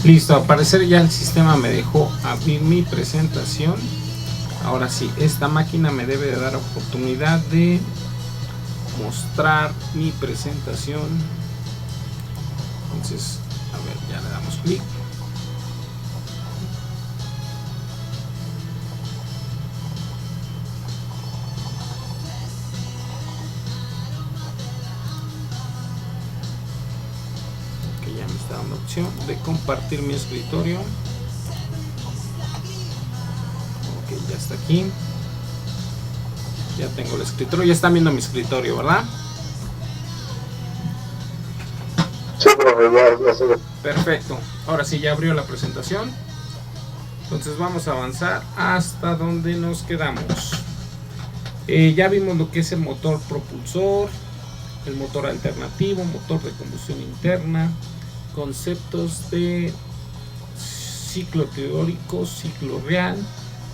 Listo, al parecer ya el sistema me dejó abrir mi presentación. Ahora sí, esta máquina me debe de dar oportunidad de mostrar mi presentación. Entonces, a ver, ya le damos clic. Ok, ya me está dando opción de compartir mi escritorio. Ok, ya está aquí. Ya tengo el escritorio, ya están viendo mi escritorio, ¿verdad? Sí, profe, ya se ve. Perfecto, ahora sí ya abrió la presentación. Entonces vamos a avanzar hasta donde nos quedamos. Ya vimos lo que es el motor propulsor, el motor alternativo, motor de combustión interna, conceptos de ciclo teórico, ciclo real,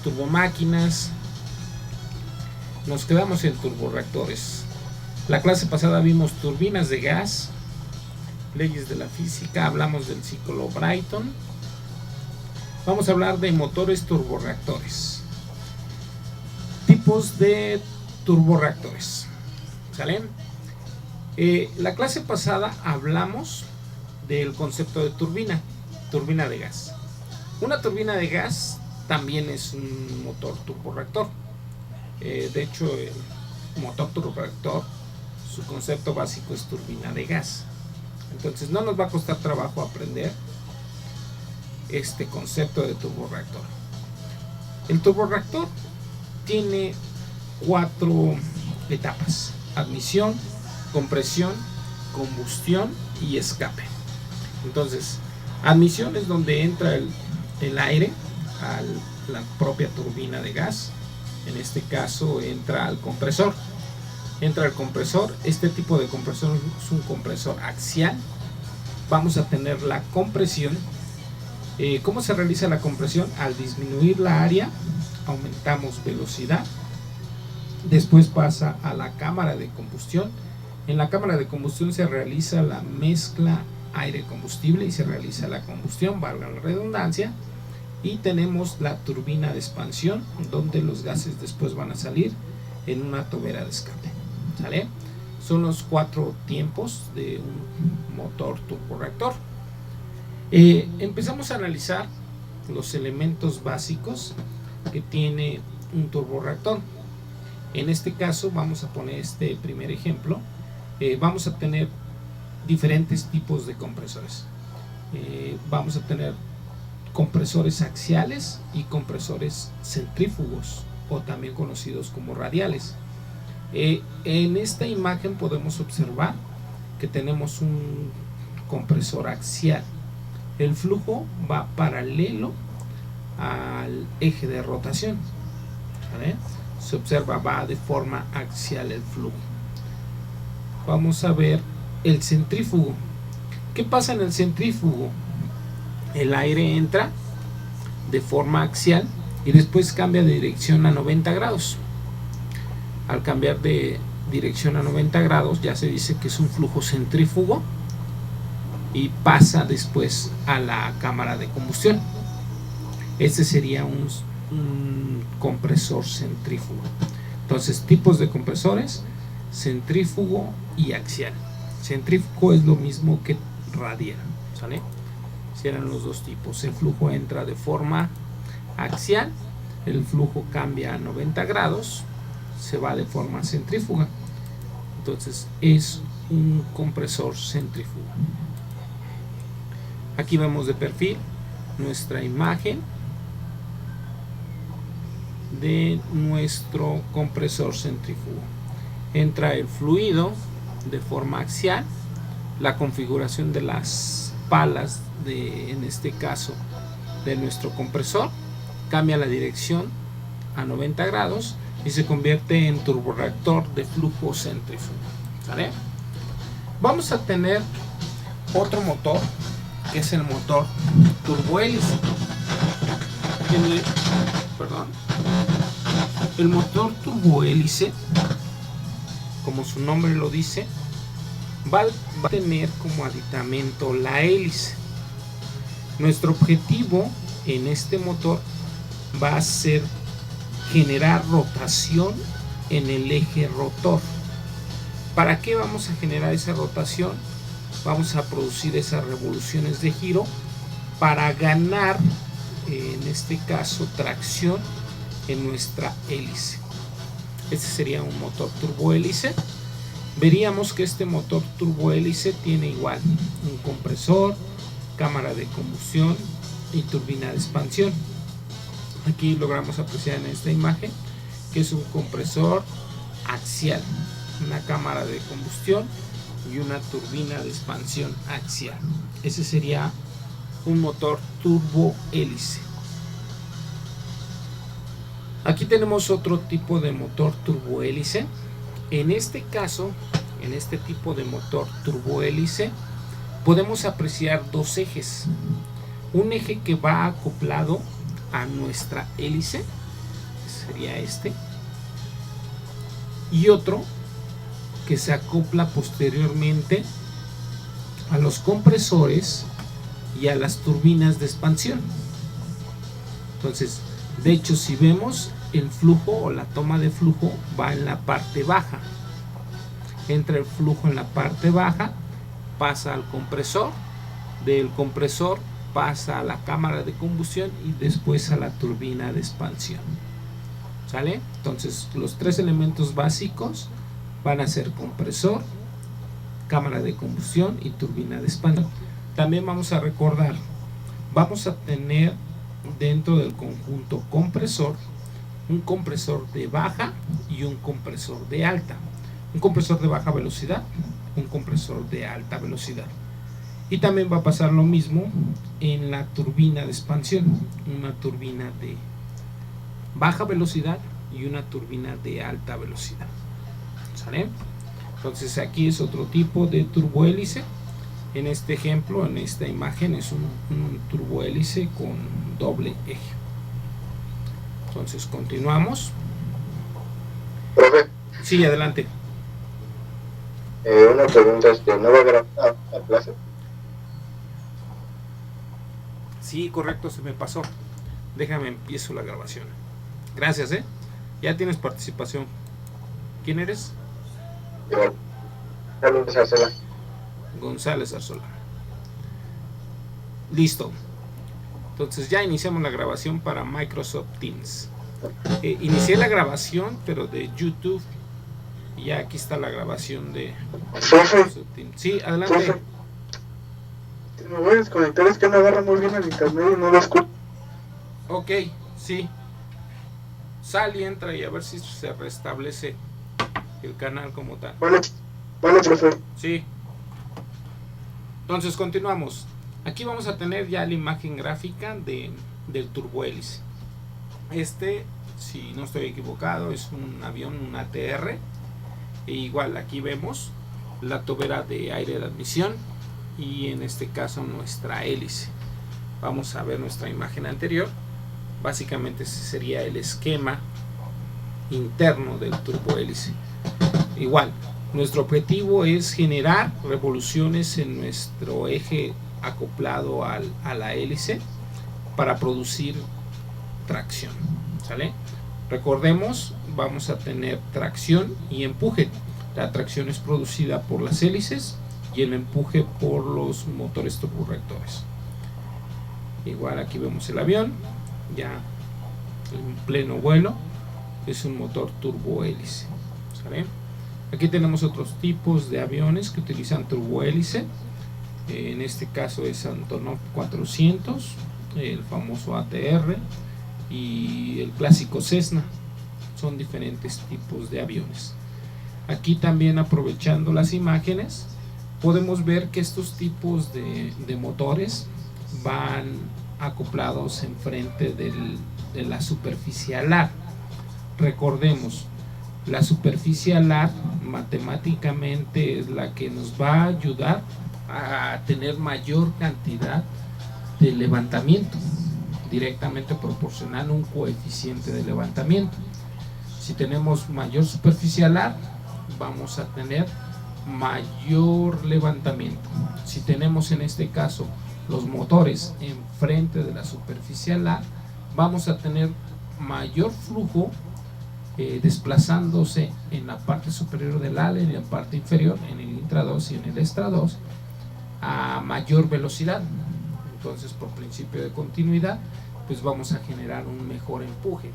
turbomáquinas. Nos quedamos en turborreactores. La clase pasada vimos turbinas de gas, leyes de la física, hablamos del ciclo Brayton. Vamos a hablar de motores turborreactores, tipos de turborreactores. ¿Sale? La clase pasada hablamos del concepto de turbina, turbina de gas. Una turbina de gas también es un motor turborreactor. De hecho, el motor turborreactor, su concepto básico es turbina de gas. Entonces no nos va a costar trabajo aprender este concepto de turborreactor. El turborreactor tiene 4 etapas: admisión, compresión, combustión y escape. Entonces, admisión es donde entra el aire a la propia turbina de gas. En este caso entra al compresor. Entra el compresor. Este tipo de compresor es un compresor axial. Vamos a tener la compresión. ¿Cómo se realiza la compresión? Al disminuir la área, aumentamos velocidad. Después pasa a la cámara de combustión. En la cámara de combustión se realiza la mezcla aire-combustible y se realiza la combustión, valga la redundancia. Y tenemos la turbina de expansión, donde los gases después van a salir en una tobera de escape. ¿Sale? Son los 4 tiempos de un motor turborreactor. Empezamos a analizar los elementos básicos que tiene un turborreactor. En este caso vamos a poner este primer ejemplo. Vamos a tener diferentes tipos de compresores. Vamos a tener compresores axiales y compresores centrífugos, o también conocidos como radiales. En esta imagen podemos observar que tenemos un compresor axial. El flujo va paralelo al eje de rotación. ¿Vale? Se observa, va de forma axial el flujo. Vamos a ver el centrífugo. ¿Qué pasa en el centrífugo? El aire entra de forma axial y después cambia de dirección a 90 grados. Al cambiar de dirección a 90 grados ya se dice que es un flujo centrífugo y pasa después a la cámara de combustión. Este sería un compresor centrífugo. Entonces, tipos de compresores: centrífugo y axial. Centrífugo es lo mismo que radial, ¿sale? Eran los dos tipos. El flujo entra de forma axial, el flujo cambia a 90 grados, se va de forma centrífuga. Entonces es un compresor centrífugo. Aquí vemos de perfil nuestra imagen de nuestro compresor centrífugo. Entra el fluido de forma axial, la configuración de las palas en este caso de nuestro compresor cambia la dirección a 90 grados y se convierte en turborreactor de flujo centrífugo. ¿Sale? Vamos a tener otro motor, que es el motor turbohélice. El motor turbohélice, como su nombre lo dice, va a tener como aditamento la hélice. Nuestro objetivo en este motor va a ser generar rotación en el eje rotor. ¿Para qué vamos a generar esa rotación? Vamos a producir esas revoluciones de giro para ganar, en este caso, tracción en nuestra hélice. Este sería un motor turbohélice. Veríamos que este motor turbohélice tiene igual un compresor, cámara de combustión y turbina de expansión. Aquí logramos apreciar en esta imagen que es un compresor axial, una cámara de combustión y una turbina de expansión axial. Ese sería un motor turbohélice. Aquí tenemos otro tipo de motor turbohélice. En este caso, en este tipo de motor turbohélice, podemos apreciar dos ejes. Un eje que va acoplado a nuestra hélice, sería este, y otro que se acopla posteriormente a los compresores y a las turbinas de expansión. Entonces, de hecho, si vemos, el flujo o la toma de flujo va en la parte baja. Entra el flujo en la parte baja, pasa al compresor, del compresor pasa a la cámara de combustión y después a la turbina de expansión. ¿Sale? Entonces, los tres elementos básicos van a ser compresor, cámara de combustión y turbina de expansión. También vamos a recordar, vamos a tener dentro del conjunto compresor un compresor de baja y un compresor de alta. Un compresor de baja velocidad, un compresor de alta velocidad. Y también va a pasar lo mismo en la turbina de expansión, una turbina de baja velocidad y una turbina de alta velocidad. ¿Sale? Entonces aquí es otro tipo de turbohélice. En este ejemplo, en esta imagen, es un turbohélice con doble eje. Entonces continuamos. Profe, Sí, adelante. una pregunta, ¿no va a grabar a clase? Sí, correcto, se me pasó. Déjame, empiezo la grabación. Gracias, ya tienes participación. ¿Quién eres? Carlos Arcela. González Arzola. Listo. Entonces ya iniciamos la grabación para Microsoft Teams. Inicié la grabación, pero de YouTube. Y ya aquí está la grabación de Microsoft Teams. Sí, adelante. Profe, me voy a desconectar, es que no agarra muy bien el internet y no lo escucho. Ok, sí. Sal y entra y a ver si se restablece el canal como tal. Vale, profe. Sí. Entonces continuamos. Aquí vamos a tener ya la imagen gráfica del turbohélice. Este, si no estoy equivocado, es un avión, un ATR. E igual aquí vemos la tobera de aire de admisión y en este caso nuestra hélice. Vamos a ver nuestra imagen anterior. Básicamente ese sería el esquema interno del turbohélice. Igual, nuestro objetivo es generar revoluciones en nuestro eje acoplado a la hélice para producir tracción. ¿Sale? Recordemos, vamos a tener tracción y empuje. La tracción es producida por las hélices y el empuje por los motores turborreactores. Igual aquí vemos el avión ya en pleno vuelo, es un motor turbohélice. ¿Sale? Aquí tenemos otros tipos de aviones que utilizan turbohélice. En este caso es Antonov 400, el famoso ATR y el clásico Cessna. Son diferentes tipos de aviones. Aquí también, aprovechando las imágenes, podemos ver que estos tipos de motores van acoplados enfrente de la superficie alar. Recordemos, la superficie alar matemáticamente es la que nos va a ayudar a tener mayor cantidad de levantamiento, directamente proporcional a un coeficiente de levantamiento. Si tenemos mayor superficie alar, vamos a tener mayor levantamiento. Si tenemos en este caso los motores enfrente de la superficie alar, vamos a tener mayor flujo desplazándose en la parte superior del ala y en la parte inferior, en el intra 2 y en el extra 2, a mayor velocidad. Entonces, por principio de continuidad, pues vamos a generar un mejor empuje.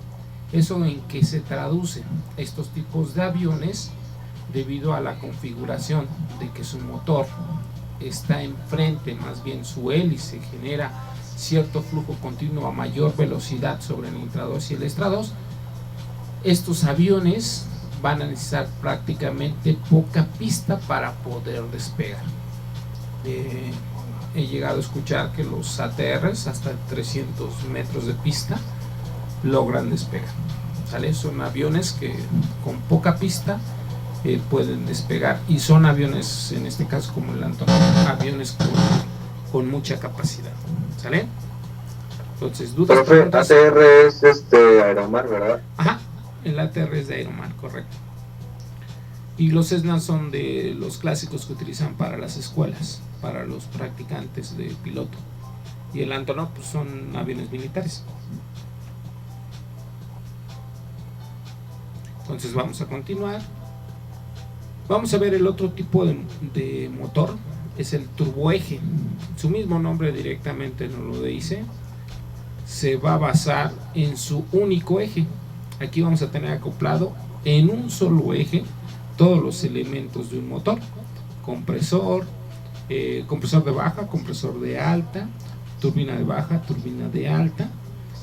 ¿Eso en qué se traduce? Estos tipos de aviones, debido a la configuración de que su motor está enfrente, más bien su hélice genera cierto flujo continuo a mayor velocidad sobre el intra 2 y el extra 2, estos aviones van a necesitar prácticamente poca pista para poder despegar. He llegado a escuchar que los ATRs hasta 300 metros de pista logran despegar, ¿sale? Son aviones que con poca pista pueden despegar, y son aviones, en este caso como el Antonov, aviones con mucha capacidad, ¿sale? Entonces, dudas, profe, preguntas. ATR es Aeromar, ¿verdad? Ajá, el ATR es de Aeromar, correcto. Y los Cessna son de los clásicos que utilizan para las escuelas, para los practicantes de piloto. Y el Antonov pues, son aviones militares. Entonces vamos a continuar. Vamos a ver el otro tipo de motor, es el turboeje. Su mismo nombre directamente nos lo dice. Se va a basar en su único eje. Aquí vamos a tener acoplado en un solo eje todos los elementos de un motor: compresor, compresor de baja, compresor de alta, turbina de baja, turbina de alta.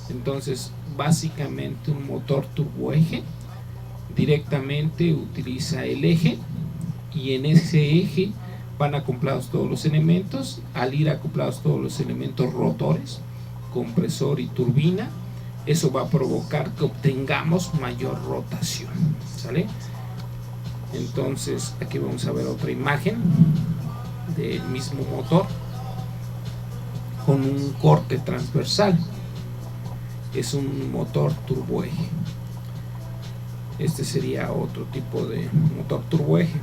Entonces, básicamente un motor turboeje directamente utiliza el eje, y en ese eje van acoplados todos los elementos. Al ir acoplados todos los elementos rotores, compresor y turbina, eso va a provocar que obtengamos mayor rotación, ¿sale? Entonces aquí vamos a ver otra imagen del mismo motor con un corte transversal. Es un motor turboeje. Este sería otro tipo de motor turboeje.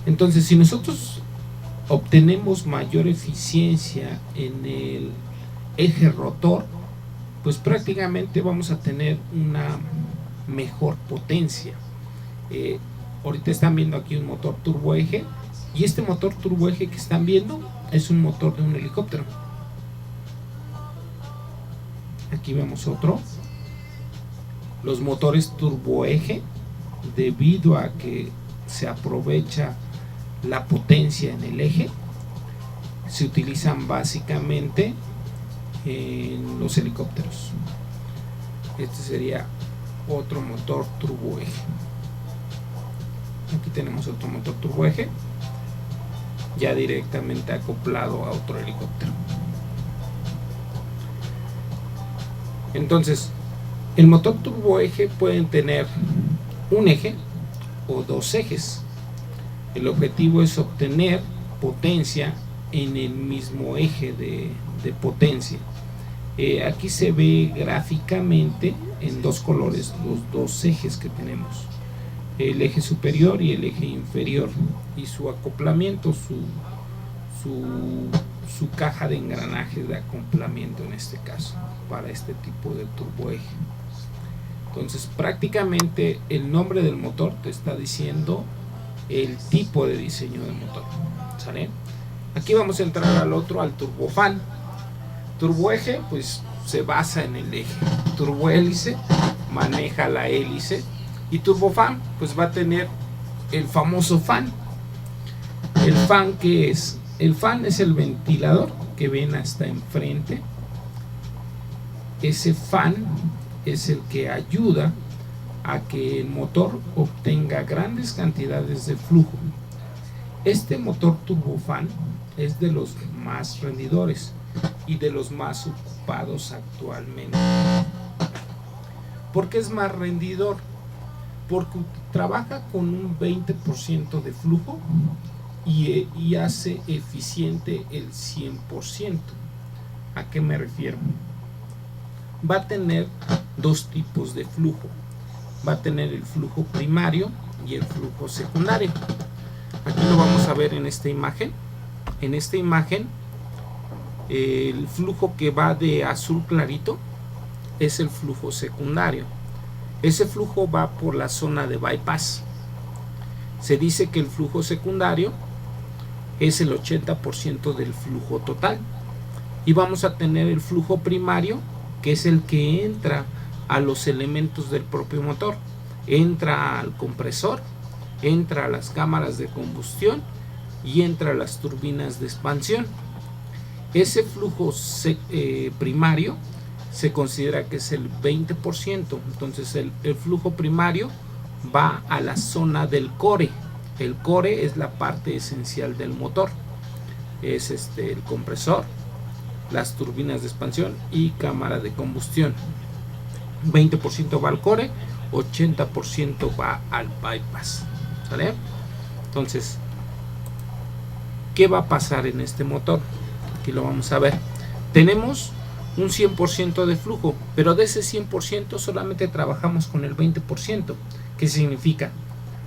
Entonces, si nosotros obtenemos mayor eficiencia en el eje rotor, pues prácticamente vamos a tener una mejor potencia. Ahorita están viendo aquí un motor turboeje, y este motor turboeje que están viendo es un motor de un helicóptero. Aquí vemos otro. Los motores turboeje, debido a que se aprovecha la potencia en el eje, se utilizan básicamente en los helicópteros. Este sería otro motor turboeje. Aquí tenemos otro motor turboeje ya directamente acoplado a otro helicóptero. Entonces, el motor turboeje pueden tener un eje o dos ejes. El objetivo es obtener potencia en el mismo eje de potencia. Aquí se ve gráficamente en dos colores los dos ejes que tenemos: el eje superior y el eje inferior, y su acoplamiento, su caja de engranajes de acoplamiento, en este caso, para este tipo de turboeje. Entonces, prácticamente el nombre del motor te está diciendo el tipo de diseño del motor, ¿sale? Aquí vamos a entrar al turbofan. Turboeje, pues se basa en el eje. Turbohélice maneja la hélice, y turbofan pues va a tener el famoso fan. El fan, ¿qué es? El fan es el ventilador que ven hasta enfrente. Ese fan es el que ayuda a que el motor obtenga grandes cantidades de flujo. Este motor turbofan es de los más rendidores y de los más ocupados actualmente. ¿Por qué es más rendidor? Porque trabaja con un 20% de flujo y hace eficiente el 100%. ¿A qué me refiero? Va a tener dos tipos de flujo. Va a tener el flujo primario y el flujo secundario. Aquí lo vamos a ver en esta imagen. En esta imagen El flujo que va de azul clarito es el flujo secundario. Ese flujo va por la zona de bypass. Se dice que el flujo secundario es el 80% del flujo total. Y vamos a tener el flujo primario, que es el que entra a los elementos del propio motor. Entra al compresor, entra a las cámaras de combustión y entra a las turbinas de expansión. Ese flujo primario se considera que es el 20%. Entonces el flujo primario va a la zona del core. El core es la parte esencial del motor. Es el compresor, las turbinas de expansión y cámara de combustión. 20% va al core, 80% va al bypass. ¿Sale? Entonces, ¿qué va a pasar en este motor? Aquí lo vamos a ver. Tenemos un 100% de flujo, pero de ese 100% solamente trabajamos con el 20%. ¿Qué significa?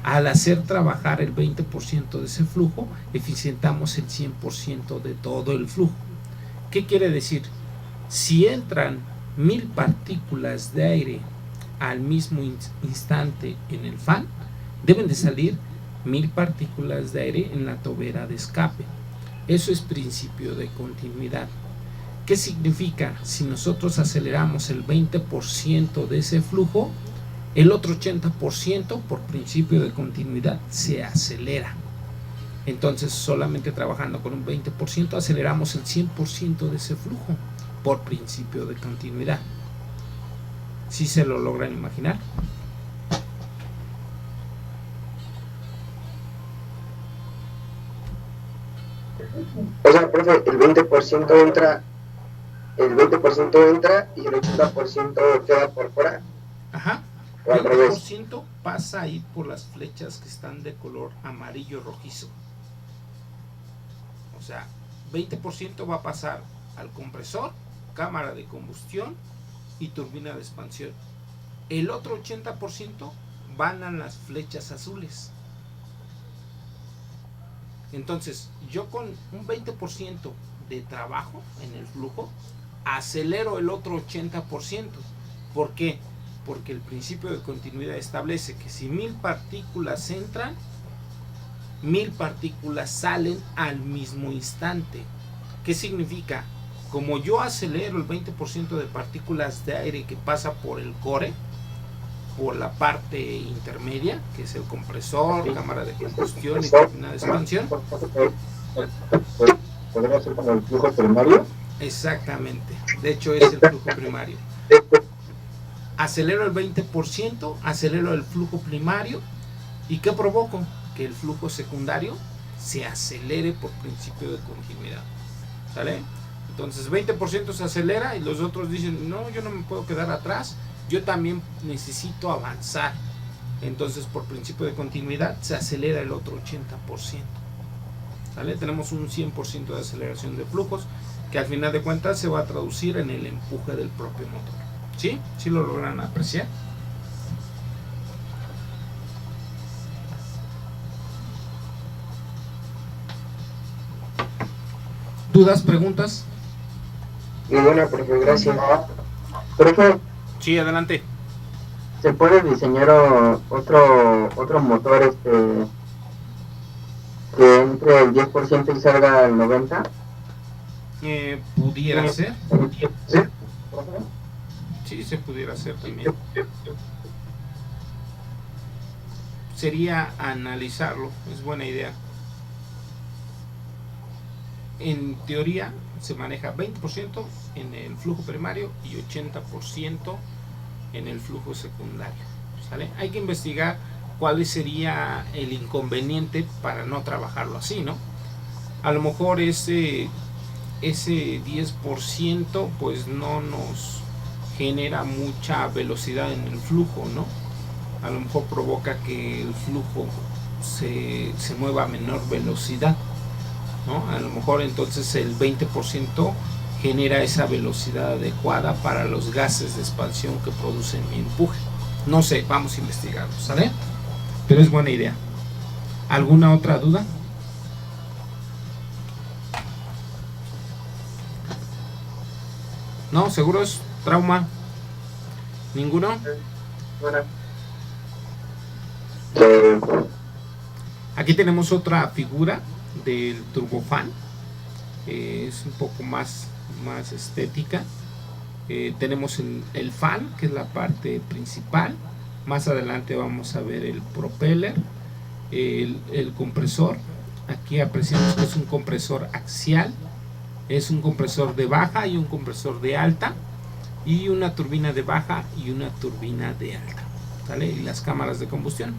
Al hacer trabajar el 20% de ese flujo, eficientamos el 100% de todo el flujo. ¿Qué quiere decir? Si entran 1000 partículas de aire al mismo instante en el fan, deben de salir 1000 partículas de aire en la tobera de escape. Eso es principio de continuidad. ¿Qué significa? Si nosotros aceleramos el 20% de ese flujo, el otro 80% por principio de continuidad se acelera. Entonces, solamente trabajando con un 20% aceleramos el 100% de ese flujo por principio de continuidad. ¿Sí se lo logran imaginar? O sea, profe, el 20% entra y el 80% queda por fuera. Ajá. O al revés. 20% pasa ahí por las flechas que están de color amarillo rojizo. O sea, 20% va a pasar al compresor, cámara de combustión y turbina de expansión. El otro 80% van a las flechas azules. Entonces, yo con un 20% de trabajo en el flujo, acelero el otro 80%. ¿Por qué? Porque el principio de continuidad establece que si 1000 partículas entran, 1000 partículas salen al mismo instante. ¿Qué significa? Como yo acelero el 20% de partículas de aire que pasa por el core, por la parte intermedia, que es el compresor, cámara de combustión y turbina de expansión. ¿Podría ser como el flujo primario? Exactamente, de hecho es el flujo primario. Acelero el 20%, acelero el flujo primario, ¿y qué provoco? Que el flujo secundario se acelere por principio de continuidad. ¿Sale? Entonces 20% se acelera y los otros dicen, no, yo no me puedo quedar atrás, yo también necesito avanzar. Entonces por principio de continuidad se acelera el otro 80%. ¿Sale? Tenemos un 100% de aceleración de flujos que al final de cuentas se va a traducir en el empuje del propio motor. ¿Sí? ¿Sí lo logran apreciar? ¿Dudas, preguntas? Muy buena, profe, gracias. Profe, Sí, adelante. ¿se puede diseñar otro motor que entre el 10% y salga al 90%? Pudiera ser. ¿Sí? Sí, se pudiera hacer también. Sería analizarlo, es buena idea. En teoría se maneja 20% en el flujo primario y 80% en el flujo secundario. ¿Sale? Hay que investigar cuál sería el inconveniente para no trabajarlo así, ¿no? A lo mejor ese 10% pues no nos genera mucha velocidad en el flujo, ¿no? A lo mejor provoca que el flujo se mueva a menor velocidad, ¿no? A lo mejor entonces el 20% genera esa velocidad adecuada para los gases de expansión que producen mi empuje. No sé, vamos a investigarlo, ¿sale? Pero es buena idea. ¿Alguna otra duda? No, seguro es trauma. ¿Ninguno? Bueno, Eh, Aquí tenemos otra figura del turbofan. Es un poco más estética. Tenemos el fan, que es la parte principal. Más adelante vamos a ver el propeller, el compresor. Aquí apreciamos que es un compresor axial, es un compresor de baja y un compresor de alta, y una turbina de baja y una turbina de alta, ¿vale? Y las cámaras de combustión.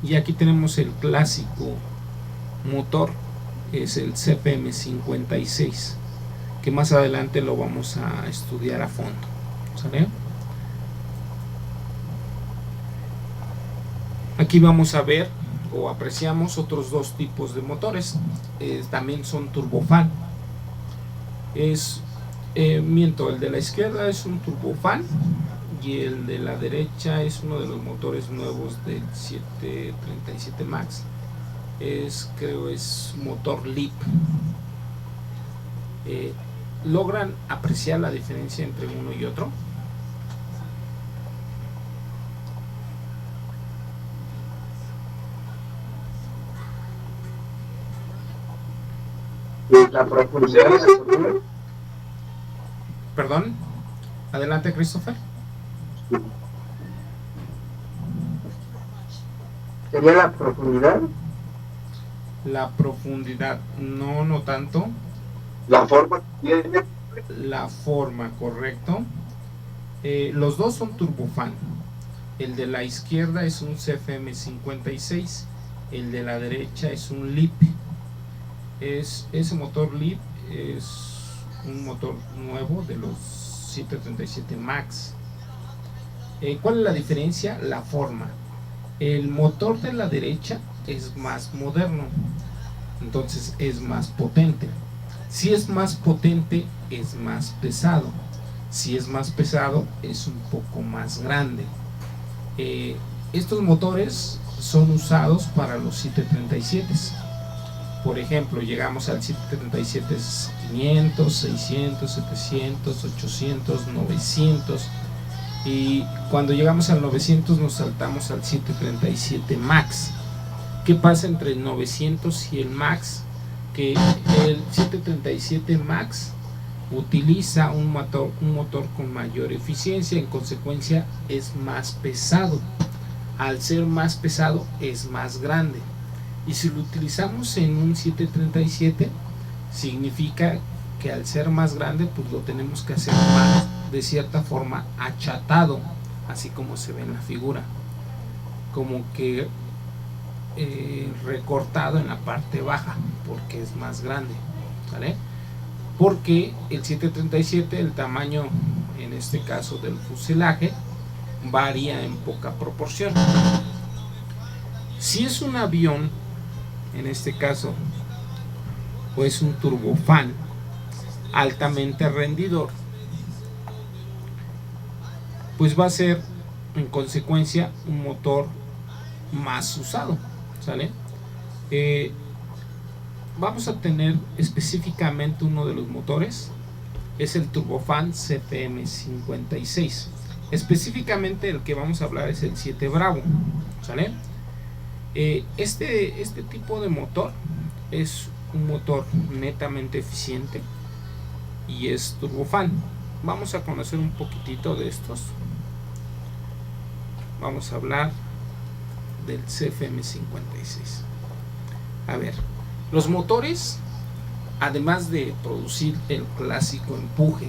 Y aquí tenemos el clásico motor, es el CFM56, que más adelante lo vamos a estudiar a fondo, ¿sale? Aquí vamos a ver o apreciamos otros dos tipos de motores, también son turbofan. Miento, el de la izquierda es un turbofan y el de la derecha es uno de los motores nuevos del 737 MAX. Creo es motor LEAP. ¿Logran apreciar la diferencia entre uno y otro? la profundidad de la turbina. Perdón, adelante, Christopher. ¿Sería la profundidad? La profundidad, no tanto. La forma que tiene. La forma, correcto. Los dos son turbofan. El de la izquierda es un CFM56, el de la derecha es un LEAP. Ese motor LEAP es un motor nuevo de los 737 MAX. ¿Cuál es la diferencia? La forma. El motor de la derecha es más moderno, entonces es más potente. Si es más potente, es más pesado. Si es más pesado, es un poco más grande. Estos motores son usados para los 737. Por ejemplo, llegamos al 737 500, 600, 700, 800, 900. Y cuando llegamos al 900 nos saltamos al 737 MAX. ¿Qué pasa entre el 900 y el MAX? Que el 737 MAX utiliza un motor con mayor eficiencia, en consecuencia es más pesado. Al ser más pesado es más grande. Y si lo utilizamos en un 737, significa que al ser más grande, pues lo tenemos que hacer más, de cierta forma, achatado, así como se ve en la figura, como que recortado en la parte baja, porque es más grande, ¿vale? Porque el 737, el tamaño, en este caso del fuselaje, varía en poca proporción. Si es un avión, en este caso, o es un turbofan altamente rendidor, pues va a ser en consecuencia un motor más usado, ¿sale? Vamos a tener específicamente uno de los motores, es el turbofan CFM56. Específicamente el que vamos a hablar es el 7 Bravo, ¿sale? Este tipo de motor es un motor netamente eficiente y es turbofan. Vamos a conocer un poquitito de estos. Vamos a hablar del CFM56. A ver, los motores, además de producir el clásico empuje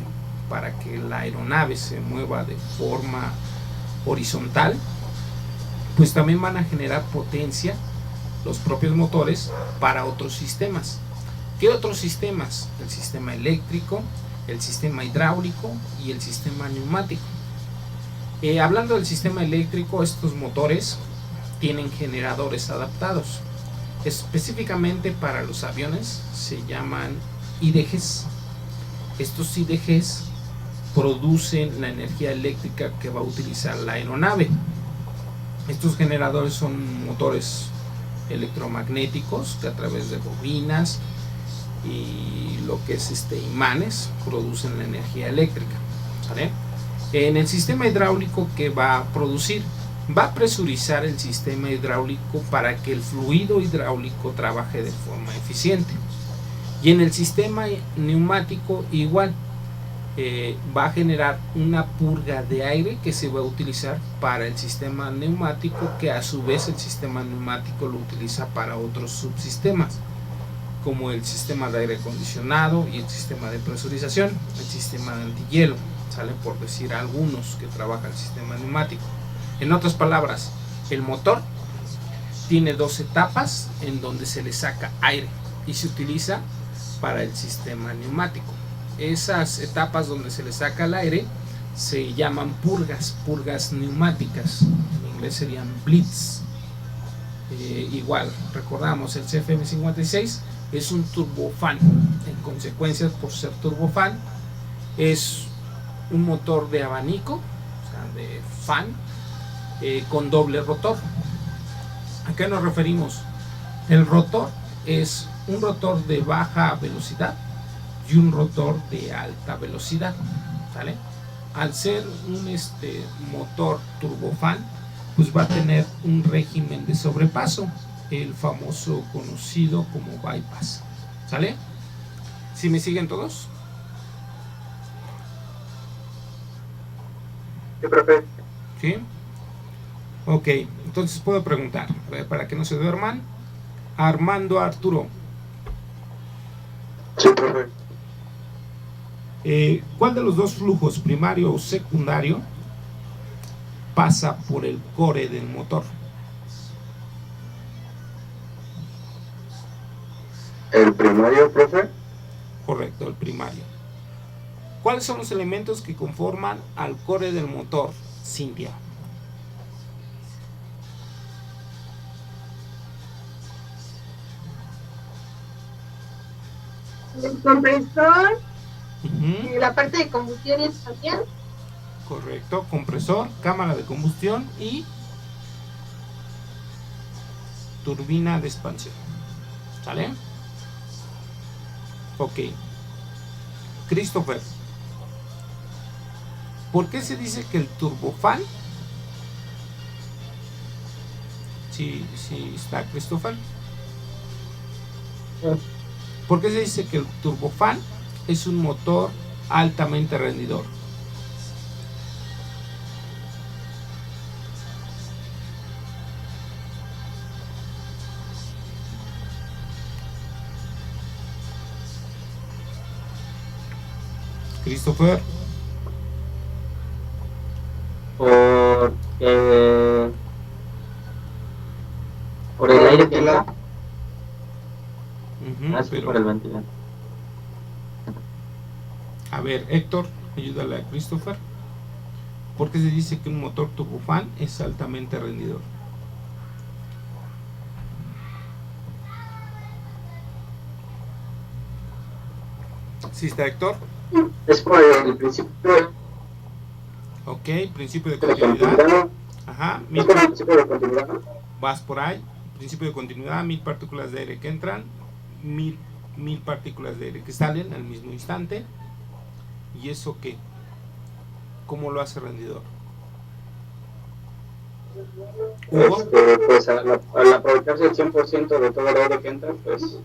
para que la aeronave se mueva de forma horizontal, pues también van a generar potencia los propios motores para otros sistemas. ¿Qué otros sistemas? El sistema eléctrico, el sistema hidráulico y el sistema neumático. Hablando del sistema eléctrico, estos motores tienen generadores adaptados. Específicamente para los aviones se llaman IDGs. Estos IDGs producen la energía eléctrica que va a utilizar la aeronave. Estos generadores son motores electromagnéticos que a través de bobinas y lo que es imanes producen la energía eléctrica, ¿sale? En el sistema hidráulico, ¿qué va a producir? Va a presurizar el sistema hidráulico para que el fluido hidráulico trabaje de forma eficiente. Y en el sistema neumático igual, va a generar una purga de aire que se va a utilizar para el sistema neumático, que a su vez el sistema neumático lo utiliza para otros subsistemas, como el sistema de aire acondicionado y el sistema de presurización, el sistema de antihielo, ¿sale? Por decir algunos que trabaja el sistema neumático. En otras palabras, el motor tiene dos etapas en donde se le saca aire y se utiliza para el sistema neumático. Esas etapas donde se le saca el aire se llaman purgas neumáticas, en inglés serían blitz. Igual, recordamos, el CFM56 es un turbofan, en consecuencia, por ser turbofan, es un motor de abanico, o sea, de fan, con doble rotor. ¿A qué nos referimos? El rotor es un rotor de baja velocidad y un rotor de alta velocidad, ¿sale? Al ser un motor turbofan, pues va a tener un régimen de sobrepaso, el famoso conocido como bypass, ¿sale? ¿Sí me siguen todos? Sí, profe. ¿Sí? Ok, entonces puedo preguntar, para que no se duerman, Armando, Arturo, Sí, profe. ¿cuál de los dos flujos, primario o secundario, pasa por el core del motor? ¿El primario, profe? Correcto, el primario. ¿Cuáles son los elementos que conforman al core del motor, Cintia? El compresor, Uh-huh. la parte de combustión y expansión. Correcto, compresor, cámara de combustión y turbina de expansión. ¿Sale? Ok. Christopher, ¿por qué se dice que el turbofan? Sí, está Christopher. ¿Por qué se dice que el turbofan es un motor altamente rendidor? Christopher. Por el aire que entra, Ujú, pero, por el ventilador. a ver, Héctor, ayúdale a Christopher. ¿Por qué se dice que un motor turbofan es altamente rendidor? ¿Sí está Héctor? Es por el principio Ok, principio de de continuidad. continuidad. Ajá, Es por el principio de continuidad, ¿no? vas por ahí. Principio de continuidad, 1000 partículas de aire que entran, 1000 partículas de aire que salen al mismo instante. ¿Y eso qué? ¿Cómo lo hace rendidor? Hugo. Pues al aprovecharse el 100% de todo el aire que entra, pues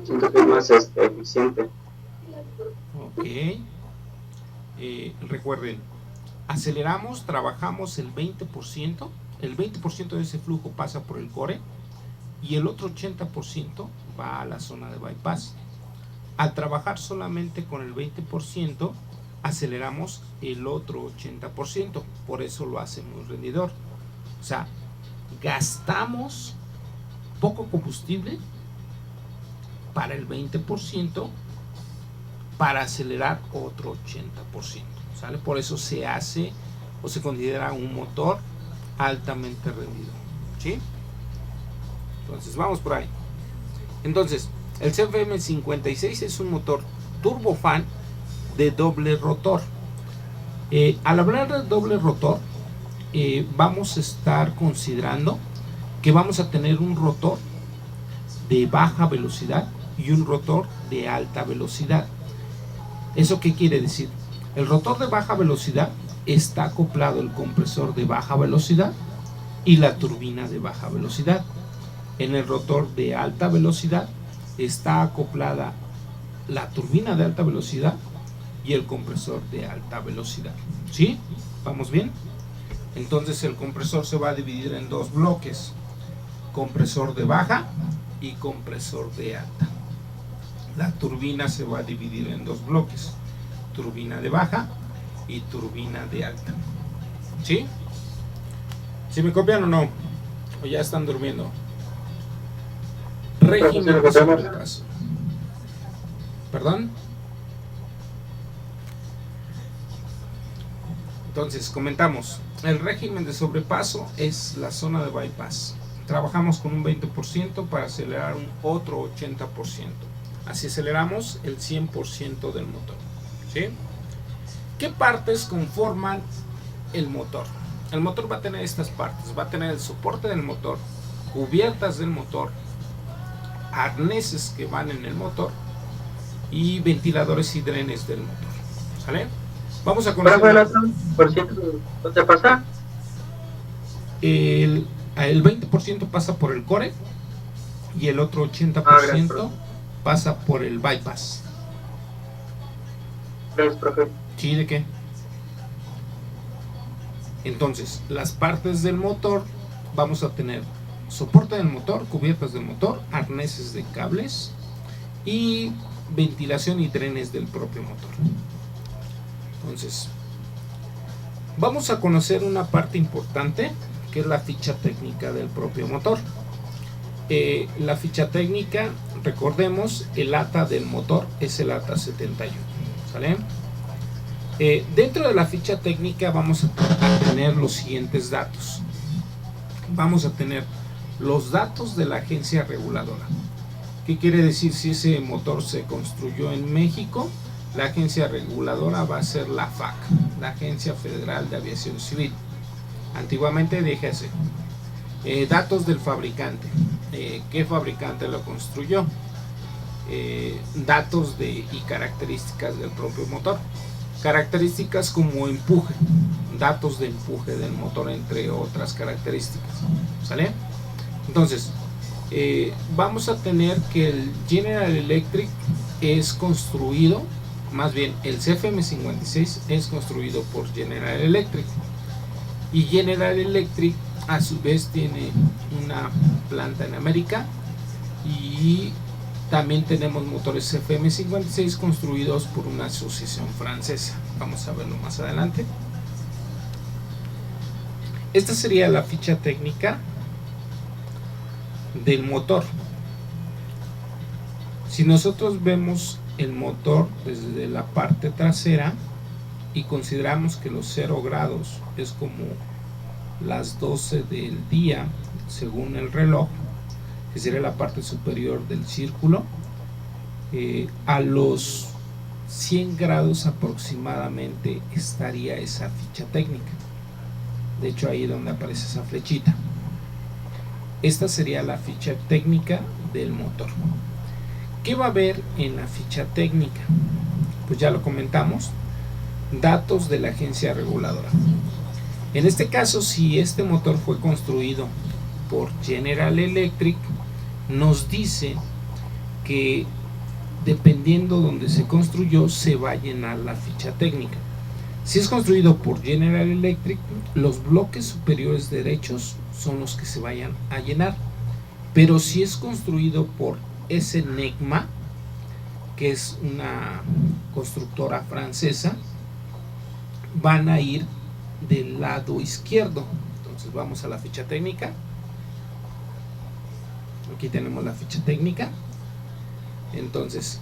siento que es más eficiente. Ok. Recuerden, aceleramos, trabajamos el 20%. El 20% de ese flujo pasa por el core y el otro 80% va a la zona de bypass. Al trabajar solamente con el 20%, aceleramos el otro 80%. Por eso lo hace muy rendidor. O sea, gastamos poco combustible para el 20%, para acelerar otro 80%. ¿Sale? Por eso se hace o se considera un motor altamente rendido. ¿Sí? Entonces vamos por ahí. Entonces el CFM56 es un motor turbofan de doble rotor. Al hablar de doble rotor, vamos a estar considerando que vamos a tener un rotor de baja velocidad y un rotor de alta velocidad. ¿Eso qué quiere decir? El rotor de baja velocidad está acoplado el compresor de baja velocidad y la turbina de baja velocidad. En el rotor de alta velocidad está acoplada la turbina de alta velocidad y el compresor de alta velocidad. ¿Sí? ¿Vamos bien? Entonces el compresor se va a dividir en dos bloques: compresor de baja y compresor de alta. La turbina se va a dividir en dos bloques: turbina de baja y turbina de alta. ¿Sí? ¿Sí me copian o no? ¿O ya están durmiendo? Régimen de sobrepaso. ¿Perdón? Entonces, comentamos. El régimen de sobrepaso es la zona de bypass. Trabajamos con un 20% para acelerar un otro 80%. Así aceleramos el 100% del motor. ¿Sí? ¿Qué partes conforman el motor? El motor va a tener estas partes. Va a tener el soporte del motor, cubiertas del motor, arneses que van en el motor y ventiladores y drenes del motor. ¿Sale? Vamos a conocer. ¿Por ciento dónde pasa? El 20% pasa por el core y el otro 80% pasa por el bypass. Gracias, profe. ¿Sí? ¿De qué? Entonces, las partes del motor, vamos a tener soporte del motor, cubiertas del motor, arneses de cables y ventilación y drenes del propio motor. Entonces, vamos a conocer una parte importante, que es la ficha técnica del propio motor. La ficha técnica, recordemos, el ATA del motor es el ATA 71. ¿Sale? Dentro de la ficha técnica vamos a tener los siguientes datos. Vamos a tener los datos de la agencia reguladora. ¿Qué quiere decir? Si ese motor se construyó en México, la agencia reguladora va a ser la FAC, la Agencia Federal de Aviación Civil. Antiguamente DGAC. Datos del fabricante. ¿Qué fabricante lo construyó? Datos y características del propio motor. Características como empuje, datos de empuje del motor, entre otras características. ¿Sale? Entonces, vamos a tener que el General Electric es construido, más bien el CFM56 es construido por General Electric, y General Electric a su vez tiene una planta en América, y también tenemos motores CFM56 construidos por una asociación francesa. Vamos a verlo más adelante. Esta sería la ficha técnica del motor. Si nosotros vemos el motor desde la parte trasera y consideramos que los 0 grados es como las 12 del día según el reloj, que sería la parte superior del círculo, a los 100 grados aproximadamente estaría esa ficha técnica. De hecho, ahí es donde aparece esa flechita. Esta sería la ficha técnica del motor. ¿Qué va a haber en la ficha técnica? Pues ya lo comentamos. Datos de la agencia reguladora. En este caso, si este motor fue construido por General Electric, nos dice que dependiendo donde se construyó, se va a llenar la ficha técnica. Si es construido por General Electric, los bloques superiores derechos son los que se vayan a llenar. Pero si es construido por SNECMA, que es una constructora francesa, van a ir del lado izquierdo. Entonces vamos a la ficha técnica. Aquí tenemos la ficha técnica. Entonces,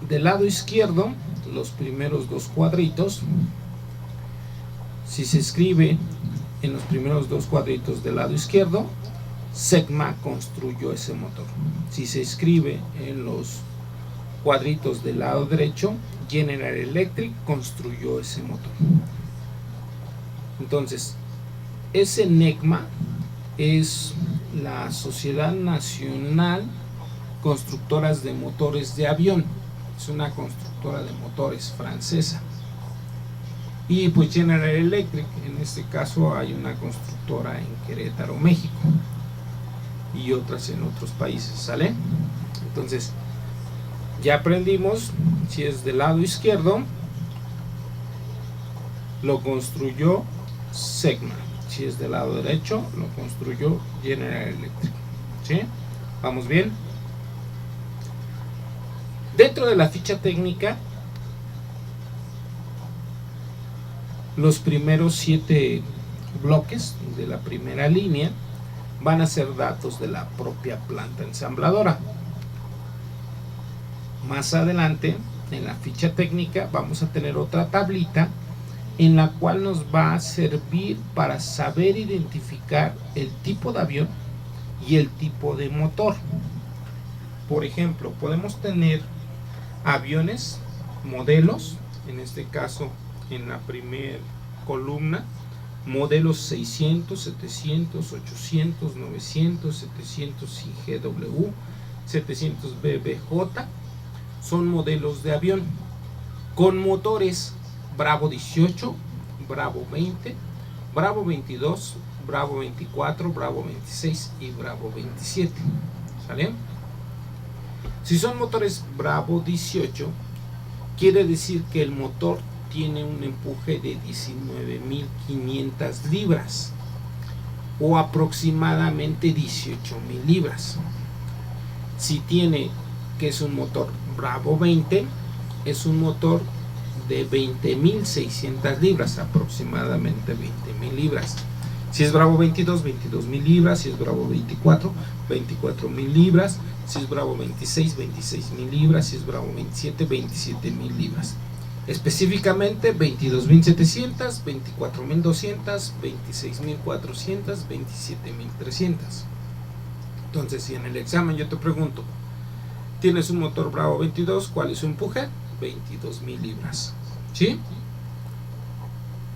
del lado izquierdo, los primeros dos cuadritos, si se escribe en los primeros dos cuadritos del lado izquierdo, SECMA construyó ese motor. Si se escribe en los cuadritos del lado derecho, General Electric construyó ese motor. Entonces, SNECMA es la Sociedad Nacional constructoras de motores de avión. Es una constructora de motores francesa. Y pues General Electric, en este caso hay una constructora en Querétaro, México, y otras en otros países, ¿sale? Entonces ya aprendimos, si es del lado izquierdo, lo construyó Segma. Si es del lado derecho, lo construyó General Electric. ¿Sí? ¿Vamos bien? Dentro de la ficha técnica, los primeros 7 bloques de la primera línea van a ser datos de la propia planta ensambladora. Más adelante, en la ficha técnica, vamos a tener otra tablita en la cual nos va a servir para saber identificar el tipo de avión y el tipo de motor. Por ejemplo, podemos tener aviones, modelos, en este caso en la primera columna, modelos 600, 700, 800, 900, 700 IGW, 700 BBJ, son modelos de avión con motores Bravo 18, Bravo 20, Bravo 22, Bravo 24, Bravo 26 y Bravo 27. ¿Sale? Si son motores Bravo 18, quiere decir que el motor tiene un empuje de 19.500 libras o aproximadamente 18.000 libras. Si tiene, que es un motor Bravo 20, es un motor de 20.600 libras, aproximadamente 20.000 libras. Si es Bravo 22, 22.000 libras. Si es Bravo 24, 24.000 libras. Si es Bravo 26, 26.000 libras. Si es Bravo 27, 27.000 libras. Específicamente 22.700, 24.200, 26.400, 27.300. Entonces, si en el examen yo te pregunto, tienes un motor Bravo 22, ¿cuál es su empuje? 22.000 libras. ¿Sí?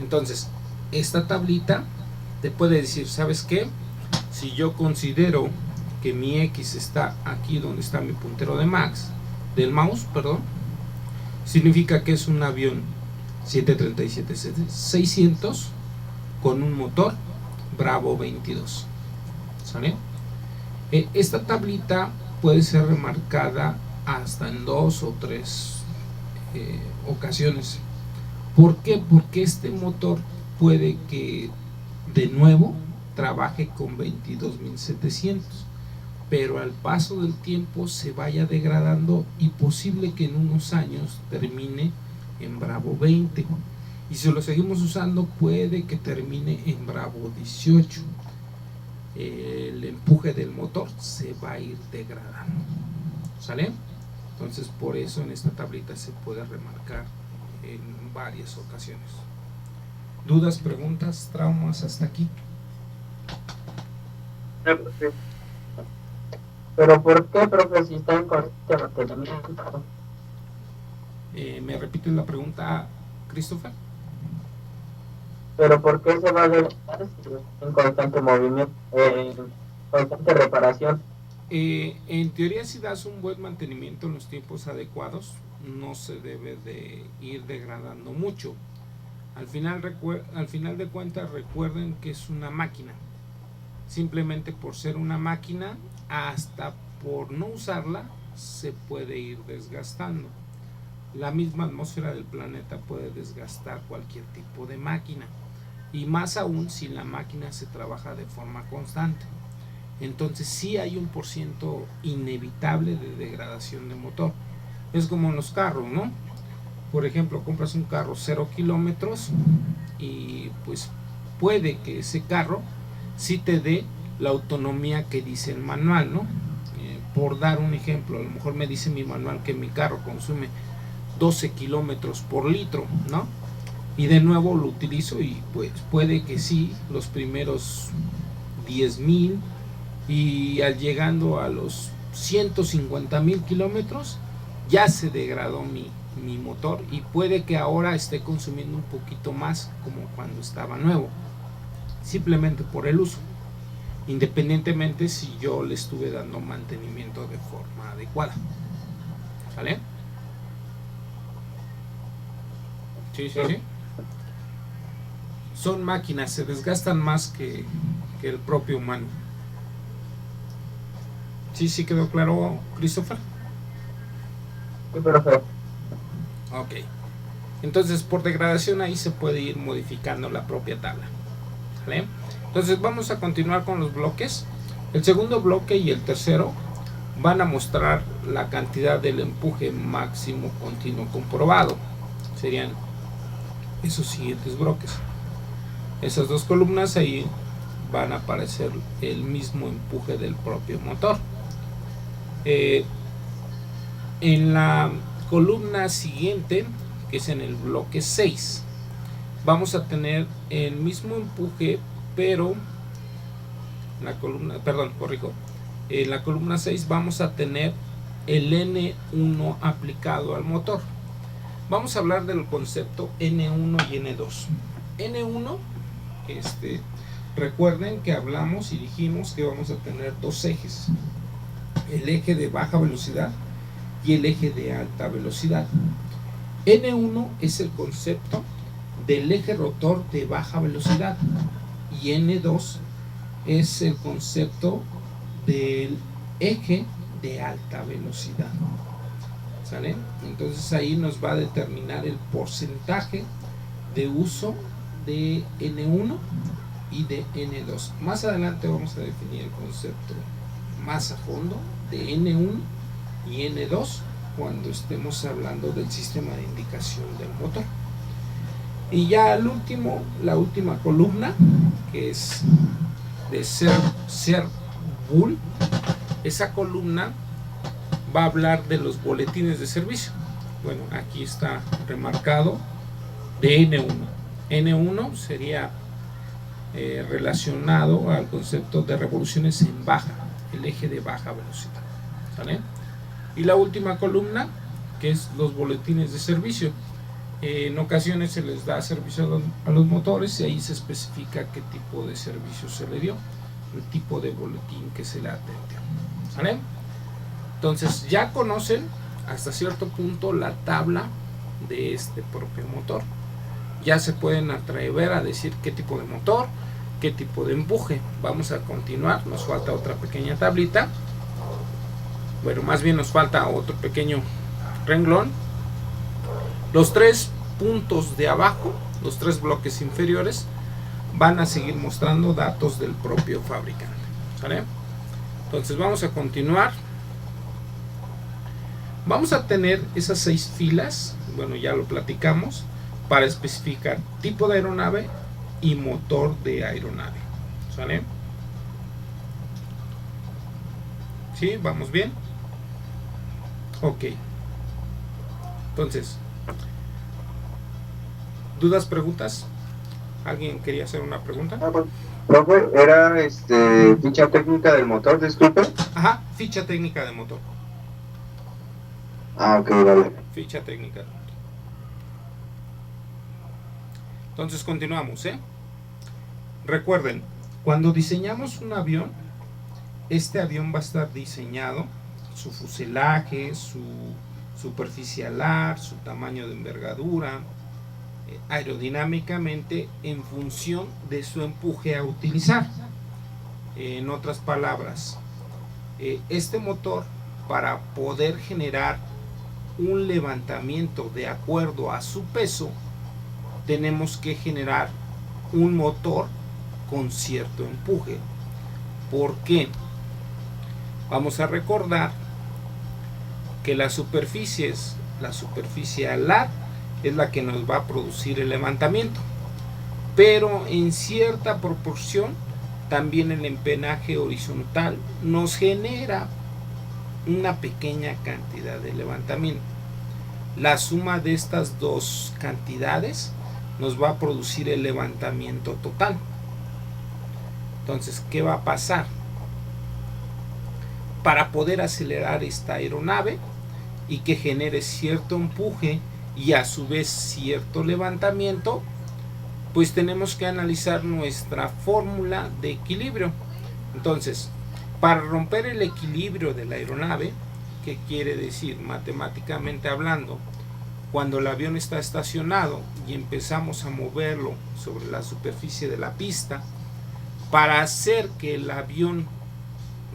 Entonces, esta tablita te puede decir, ¿sabes qué? Si yo considero que mi X está aquí donde está mi puntero del mouse, significa que es un avión 737-600 con un motor Bravo 22. ¿Sale? Esta tablita puede ser remarcada hasta en 2 o 3 ocasiones. ¿Por qué? Porque este motor puede que de nuevo trabaje con 22.700, pero al paso del tiempo se vaya degradando y posible que en unos años termine en Bravo 20, y si lo seguimos usando puede que termine en Bravo 18. El empuje del motor se va a ir degradando. ¿Sale? Entonces, por eso en esta tablita se puede remarcar en varias ocasiones. ¿Dudas, preguntas, traumas hasta aquí? Pero ¿por qué, profe, si está en constante mantenimiento? ¿Me repites la pregunta, Christopher? Pero ¿por qué se va a degradar si está en constante movimiento, constante reparación? En teoría, si das un buen mantenimiento en los tiempos adecuados, no se debe de ir degradando mucho. Al final de cuentas, recuerden que es una máquina. Simplemente por ser una máquina, hasta por no usarla, se puede ir desgastando. La misma atmósfera del planeta puede desgastar cualquier tipo de máquina, y más aún si la máquina se trabaja de forma constante. Entonces sí hay un % inevitable de degradación de motor. Es como en los carros, ¿no? Por ejemplo, compras un carro 0 kilómetros y pues puede que ese carro sí te dé la autonomía que dice el manual, ¿no? Por dar un ejemplo, a lo mejor me dice mi manual que mi carro consume 12 kilómetros por litro, ¿no? Y de nuevo lo utilizo y pues puede que sí, los primeros 10,000, y al llegando a los 150,000 kilómetros ya se degradó mi motor, y puede que ahora esté consumiendo un poquito más como cuando estaba nuevo, simplemente por el uso. independientemente si yo le estuve dando mantenimiento de forma adecuada. ¿Sale? Sí. Son máquinas, se desgastan más que el propio humano. ¿Sí quedó claro, Christopher? Sí, profe. Ok. Entonces, por degradación ahí se puede ir modificando la propia tabla. ¿Vale? Entonces vamos a continuar con los bloques. El segundo bloque y el tercero van a mostrar la cantidad del empuje máximo continuo comprobado. Serían esos siguientes bloques. Esas dos columnas ahí van a aparecer el mismo empuje del propio motor. En la columna siguiente, que es en el bloque 6, vamos a tener el mismo empuje, pero en la columna 6 vamos a tener el N1 aplicado al motor. Vamos a hablar del concepto N1 y N2. N1, recuerden que hablamos y dijimos que vamos a tener dos ejes: el eje de baja velocidad y el eje de alta velocidad. N1 es el concepto del eje rotor de baja velocidad y N2 es el concepto del eje de alta velocidad. ¿Sale? Entonces ahí nos va a determinar el porcentaje de uso de N1 y de N2. Más adelante vamos a definir el concepto más a fondo de N1 y N2 cuando estemos hablando del sistema de indicación del motor. Y ya al último, la última columna, que es de ser bull, esa columna va a hablar de los boletines de servicio. Bueno, aquí está remarcado de N1. N1 sería relacionado al concepto de revoluciones en baja, el eje de baja velocidad. ¿Sale? Y la última columna, que es los boletines de servicio. En ocasiones se les da servicio a los motores y ahí se especifica qué tipo de servicio se le dio, el tipo de boletín que se le atendió. ¿Sale? Entonces ya conocen hasta cierto punto la tabla de este propio motor. Ya se pueden atrever a decir qué tipo de motor, qué tipo de empuje. Vamos a continuar, nos falta otra pequeña tablita. Bueno, más bien nos falta otro pequeño renglón. Los tres puntos de abajo, los tres bloques inferiores, van a seguir mostrando datos del propio fabricante. ¿Sale? Entonces vamos a continuar. Vamos a tener esas 6 filas, bueno, ya lo platicamos, para especificar tipo de aeronave y motor de aeronave. ¿Sale? ¿Sí? ¿Vamos bien? Ok. Entonces, ¿dudas, preguntas? ¿Alguien quería hacer una pregunta? Profe, era ficha técnica del motor, disculpe. Ajá, ficha técnica de motor. Ah, ok, vale. Ficha técnica. Entonces continuamos, Recuerden, cuando diseñamos un avión, este avión va a estar diseñado, su fuselaje, su superficie alar, su tamaño de envergadura, aerodinámicamente en función de su empuje a utilizar. En otras palabras, este motor, para poder generar un levantamiento de acuerdo a su peso, tenemos que generar un motor con cierto empuje. ¿Por qué? Vamos a recordar que la superficie alar es la que nos va a producir el levantamiento, pero en cierta proporción también el empenaje horizontal nos genera una pequeña cantidad de levantamiento. La suma de estas dos cantidades nos va a producir el levantamiento total. Entonces, ¿qué va a pasar? Para poder acelerar esta aeronave y que genere cierto empuje y a su vez cierto levantamiento, pues tenemos que analizar nuestra fórmula de equilibrio. Entonces, para romper el equilibrio de la aeronave, ¿qué quiere decir matemáticamente hablando? Cuando el avión está estacionado y empezamos a moverlo sobre la superficie de la pista, para hacer que el avión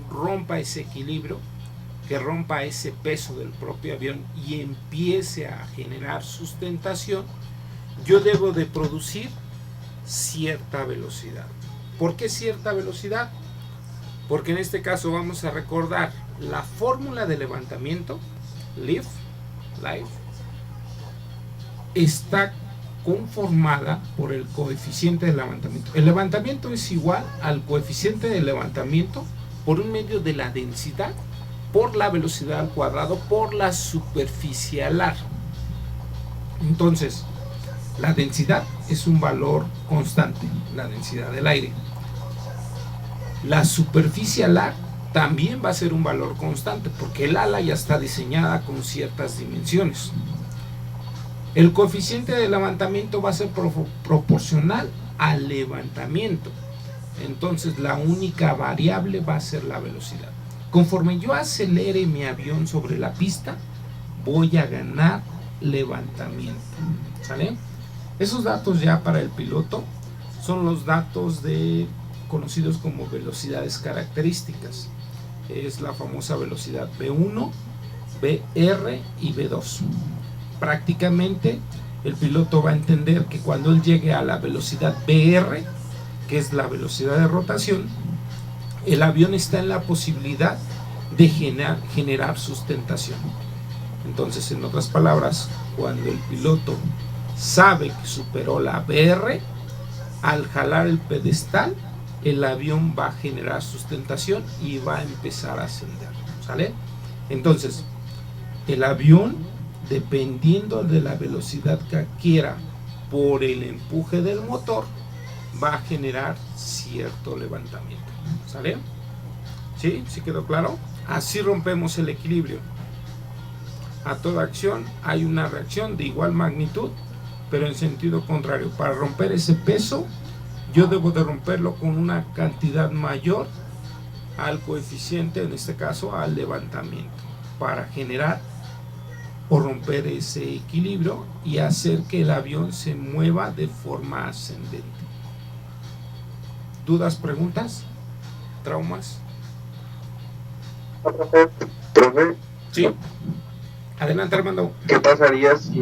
rompa ese equilibrio, que rompa ese peso del propio avión y empiece a generar sustentación, yo debo de producir cierta velocidad. ¿Por qué cierta velocidad? Porque en este caso vamos a recordar la fórmula de levantamiento, lift, está conformada por el coeficiente de levantamiento. El levantamiento es igual al coeficiente de levantamiento por un medio de la densidad por la velocidad al cuadrado por la superficie alar. Entonces, la densidad es un valor constante, la densidad del aire. La superficie alar también va a ser un valor constante porque el ala ya está diseñada con ciertas dimensiones. El coeficiente de levantamiento va a ser proporcional al levantamiento. Entonces la única variable va a ser la velocidad. Conforme yo acelere mi avión sobre la pista, voy a ganar levantamiento. ¿Sale? Esos datos ya para el piloto son los datos conocidos como velocidades características. Es la famosa velocidad V1, VR y V2. Prácticamente el piloto va a entender que cuando él llegue a la velocidad VR, que es la velocidad de rotación, el avión está en la posibilidad de generar sustentación. Entonces, en otras palabras, cuando el piloto sabe que superó la VR, al jalar el pedestal, el avión va a generar sustentación y va a empezar a ascender. ¿Sale? Entonces, el avión, dependiendo de la velocidad que adquiera por el empuje del motor, va a generar cierto levantamiento. ¿Sale? ¿Sí? ¿Sí quedó claro? Así rompemos el equilibrio. A toda acción hay una reacción de igual magnitud, pero en sentido contrario. Para romper ese peso, yo debo de romperlo con una cantidad mayor al coeficiente, en este caso al levantamiento, para generar o romper ese equilibrio y hacer que el avión se mueva de forma ascendente. ¿Dudas, preguntas, traumas? Profe, Sí. Adelante, Armando. ¿qué pasaría si,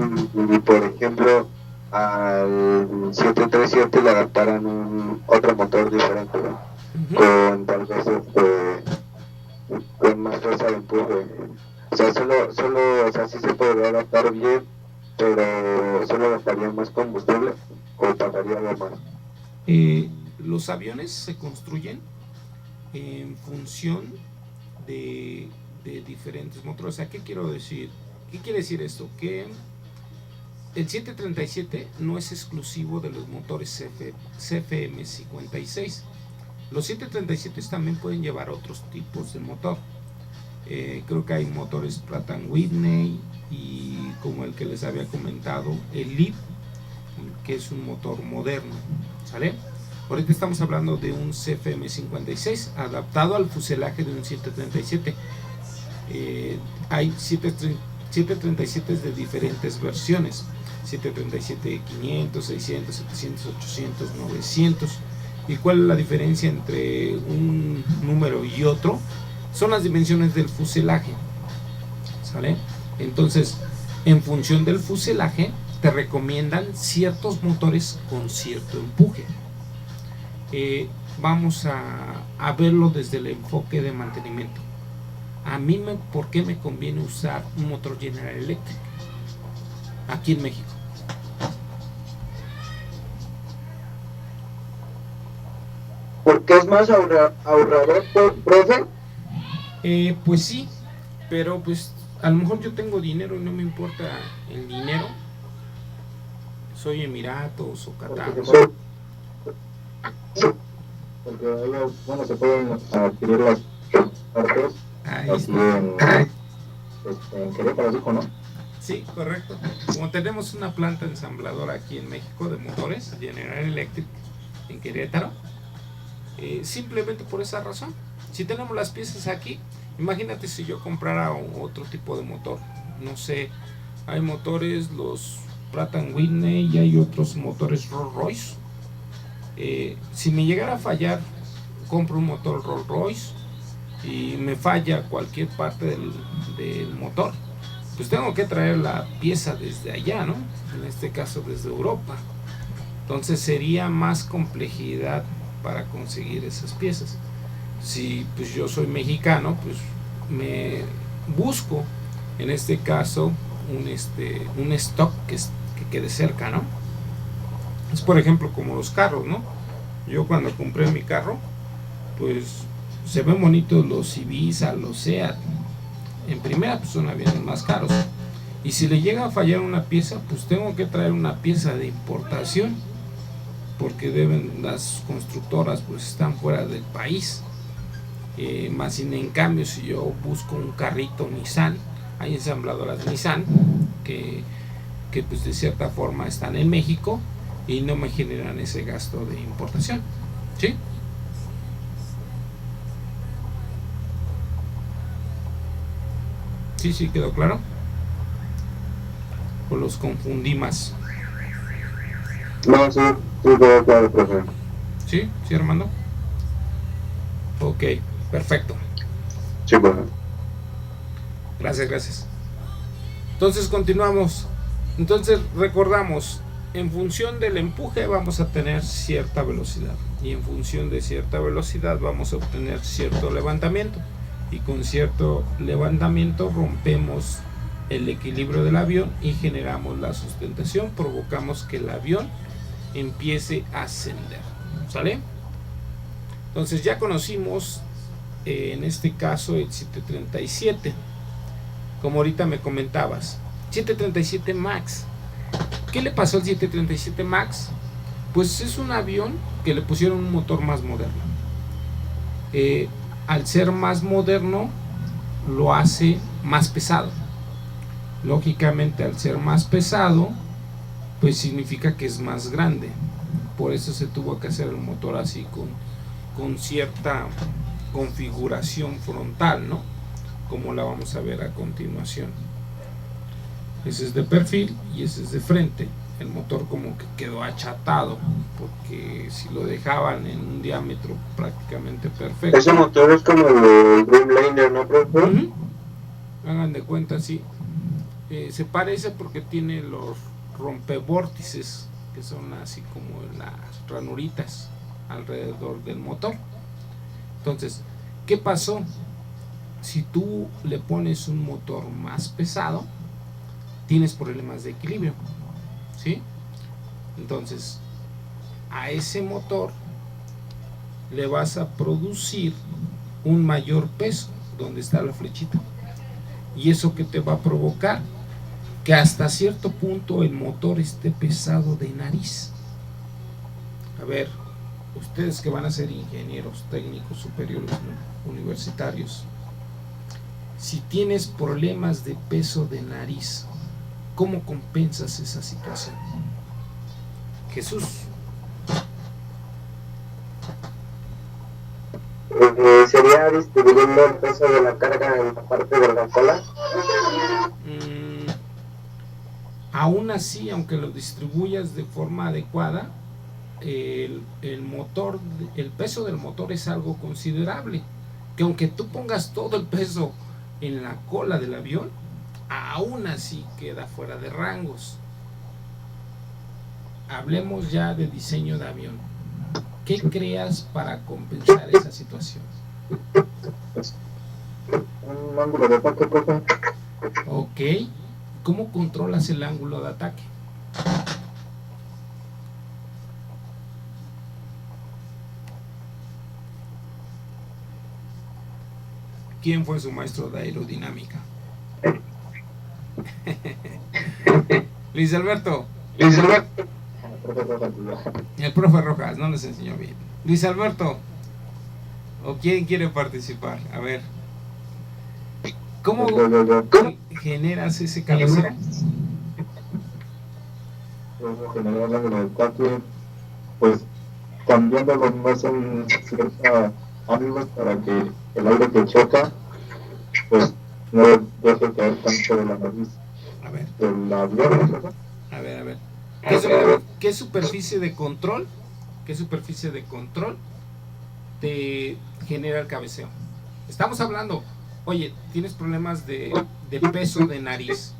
por ejemplo, al 737 le adaptaran otro motor diferente, ¿no? Con tal vez con más fuerza de empuje? O sea, o sea, sí se podría adaptar bien, pero solo gastaría más combustible o pagaría algo más. Los aviones se construyen en función de diferentes motores. O sea, ¿qué quiero decir? ¿Qué quiere decir esto? Que el 737 no es exclusivo de los motores CFM56. Los 737 también pueden llevar otros tipos de motor. Creo que hay motores Pratt & Whitney y como el que les había comentado, el LEAP, que es un motor moderno. ¿Sale? Ahorita estamos hablando de un CFM56 adaptado al fuselaje de un 737. Hay 737 de diferentes versiones: 737-500, 600, 700, 800, 900. ¿Y cuál es la diferencia entre un número y otro? Son las dimensiones del fuselaje. ¿Sale? Entonces, en función del fuselaje, te recomiendan ciertos motores con cierto empuje. Vamos a verlo desde el enfoque de mantenimiento. A mí, ¿por qué me conviene usar un motor General Electric aquí en México? ¿Porque es más ahorrador, profe? Pues sí, pero pues a lo mejor yo tengo dinero y no me importa el dinero. Soy Emiratos o Qatar. Porque ellos, bueno, se pueden adquirir las partes Ahí aquí está. en Querétaro, dijo, ¿no? Sí, correcto. Como tenemos una planta ensambladora aquí en México de motores, General Electric, en Querétaro, simplemente por esa razón. Si tenemos las piezas aquí, imagínate si yo comprara otro tipo de motor, no sé, hay motores, los Pratt & Whitney, y hay otros motores Rolls Royce. Si me llegara a fallar, compro un motor Rolls Royce y me falla cualquier parte del motor, pues tengo que traer la pieza desde allá, ¿no? En este caso desde Europa. Entonces sería más complejidad para conseguir esas piezas. Si pues yo soy mexicano, pues me busco en este caso un stock que quede cerca, ¿no? Es por ejemplo como los carros, ¿no? Yo cuando compré mi carro, pues se ven bonitos los Ibiza, los Seat. En primera pues son aviones más caros. Y si le llega a fallar una pieza, pues tengo que traer una pieza de importación, porque las constructoras pues están fuera del país. Más sin en cambio, si yo busco un carrito Nissan, hay ensambladoras Nissan que pues de cierta forma están en México y no me generan ese gasto de importación, ¿sí? Sí, quedó claro. O los confundí más. No, sí, quedó claro, profe. ¿Sí, Armando? Ok, perfecto. Sí, profe. Gracias. Entonces continuamos. Entonces recordamos, en función del empuje vamos a tener cierta velocidad, y en función de cierta velocidad vamos a obtener cierto levantamiento, y con cierto levantamiento rompemos el equilibrio del avión y generamos la sustentación, provocamos que el avión empiece a ascender, ¿sale? Entonces ya conocimos en este caso el 737, como ahorita me comentabas, 737 MAX. ¿Qué le pasó al 737 MAX? Pues es un avión que le pusieron un motor más moderno. Al ser más moderno lo hace más pesado. Lógicamente, al ser más pesado, pues significa que es más grande. Por eso se tuvo que hacer el motor así con cierta configuración frontal, ¿no? Como la vamos a ver a continuación. Ese es de perfil y ese es de frente. El motor como que quedó achatado, porque si lo dejaban en un diámetro prácticamente perfecto. Ese motor es como el Dreamliner, ¿no, profe? Hagan de cuenta, sí. Se parece porque tiene los rompevórtices, que son así como las ranuritas alrededor del motor. Entonces, ¿qué pasó? Si tú le pones un motor más pesado, tienes problemas de equilibrio, ¿sí? Entonces, a ese motor le vas a producir un mayor peso, donde está la flechita. ¿Y eso qué te va a provocar? Que hasta cierto punto el motor esté pesado de nariz. A ver, ustedes que van a ser ingenieros técnicos superiores, ¿no?, universitarios, si tienes problemas de peso de nariz, ¿cómo compensas esa situación? Jesús. ¿Sería distribuyendo el peso de la carga en la parte de la cola? Aún así, aunque lo distribuyas de forma adecuada, el motor, el peso del motor es algo considerable, que aunque tú pongas todo el peso en la cola del avión, aún así queda fuera de rangos. Hablemos ya de diseño de avión. ¿Qué creas para compensar esa situación? Un ángulo de ataque, profe. Ok. ¿Cómo controlas el ángulo de ataque? ¿Quién fue su maestro de aerodinámica? Luis Alberto. El profe Rojas no les enseñó bien. Luis Alberto, ¿o quién quiere participar? A ver, ¿cómo generas ese cabeceo? Generar el ángulo de ataque, pues cambiándolo más en cierta ángulos para que el aire que choca, pues no deje caer tanto de la nariz A ver, del avión, ¿no? a ver, a ver. ¿Qué superficie de control? ¿Qué superficie de control te genera el cabeceo? Estamos hablando, oye, tienes problemas de peso de nariz.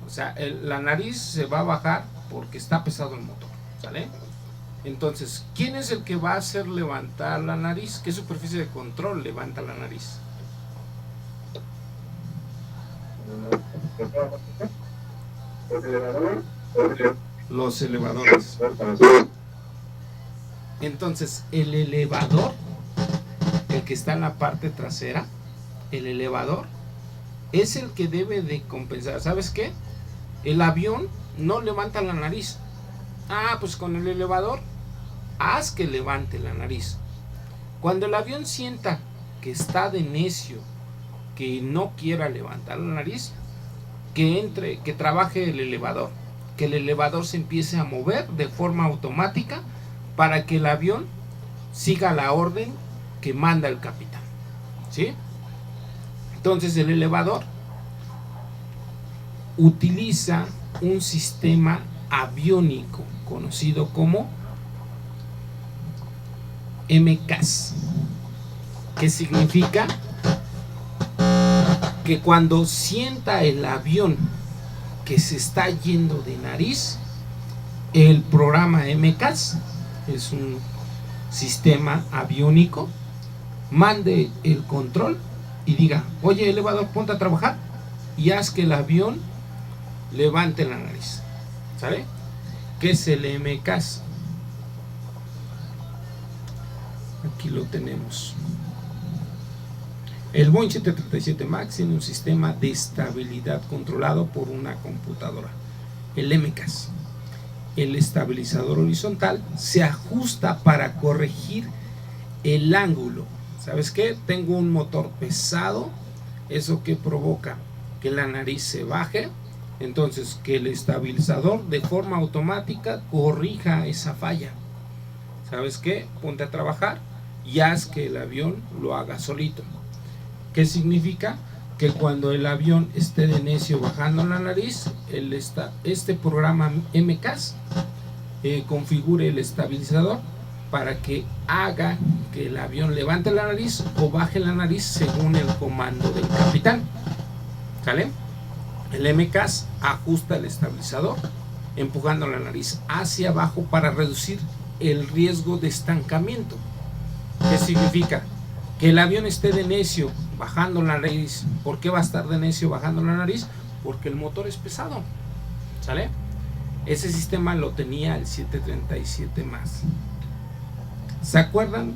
O sea, la nariz se va a bajar porque está pesado el motor, ¿sale? Entonces, ¿quién es el que va a hacer levantar la nariz? ¿Qué superficie de control levanta la nariz? Los elevadores. Entonces, el elevador, el que está en la parte trasera, el elevador, es el que debe de compensar. ¿Sabes qué? El avión no levanta la nariz. Ah, pues con el elevador, haz que levante la nariz. Cuando el avión sienta que está de necio, que no quiera levantar la nariz, que trabaje el elevador, que el elevador se empiece a mover de forma automática para que el avión siga la orden que manda el capitán, ¿sí? Entonces el elevador utiliza un sistema aviónico conocido como MCAS, que significa que cuando sienta el avión que se está yendo de nariz, el programa MCAS, es un sistema aviónico, mande el control y diga, oye elevador, ponte a trabajar y haz que el avión levante la nariz, ¿sale? ¿Qué es el MCAS? Aquí lo tenemos. El Boeing 737 MAX tiene un sistema de estabilidad controlado por una computadora, el MCAS. El estabilizador horizontal se ajusta para corregir el ángulo. ¿Sabes qué? Tengo un motor pesado, eso que provoca que la nariz se baje, entonces que el estabilizador de forma automática corrija esa falla. ¿Sabes qué? Ponte a trabajar y haz que el avión lo haga solito. ¿Qué significa? Que cuando el avión esté de necio bajando la nariz, este programa MCAS configure el estabilizador para que haga que el avión levante la nariz o baje la nariz según el comando del capitán, ¿sale? El MCAS ajusta el estabilizador empujando la nariz hacia abajo para reducir el riesgo de estancamiento. ¿Qué significa? Que el avión esté de necio bajando la nariz. ¿Por qué va a estar de necio bajando la nariz? Porque el motor es pesado, ¿sale? Ese sistema lo tenía el 737 MAX. ¿Se acuerdan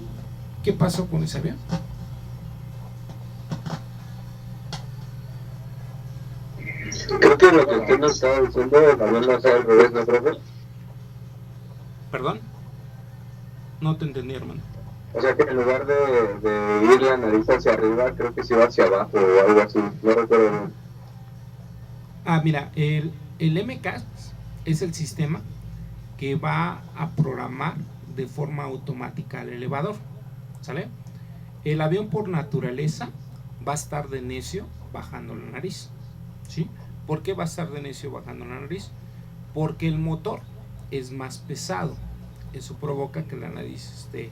qué pasó con ese avión? Creo que lo que usted nos estaba diciendo, el avión lo hace al revés, ¿no, profe? ¿Perdón? No te entendí, hermano. O sea que en lugar de ir la nariz hacia arriba, creo que se va hacia abajo o algo así, no recuerdo bien. Ah, mira, el MCAS es el sistema que va a programar de forma automática el elevador, ¿sale? El avión por naturaleza va a estar de necio bajando la nariz, ¿sí? ¿Por qué va a estar de necio bajando la nariz? Porque el motor es más pesado, eso provoca que la nariz esté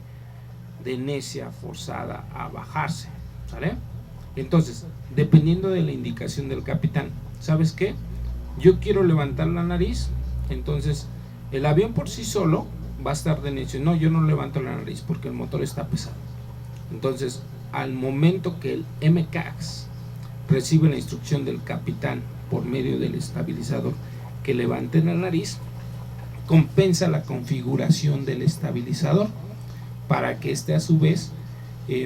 de necia forzada a bajarse, ¿sale? Entonces, dependiendo de la indicación del capitán, ¿sabes qué? Yo quiero levantar la nariz, entonces el avión por sí solo va a estar de necio. No, yo no levanto la nariz porque el motor está pesado. Entonces, al momento que el MCAS recibe la instrucción del capitán por medio del estabilizador que levante la nariz, compensa la configuración del estabilizador para que este a su vez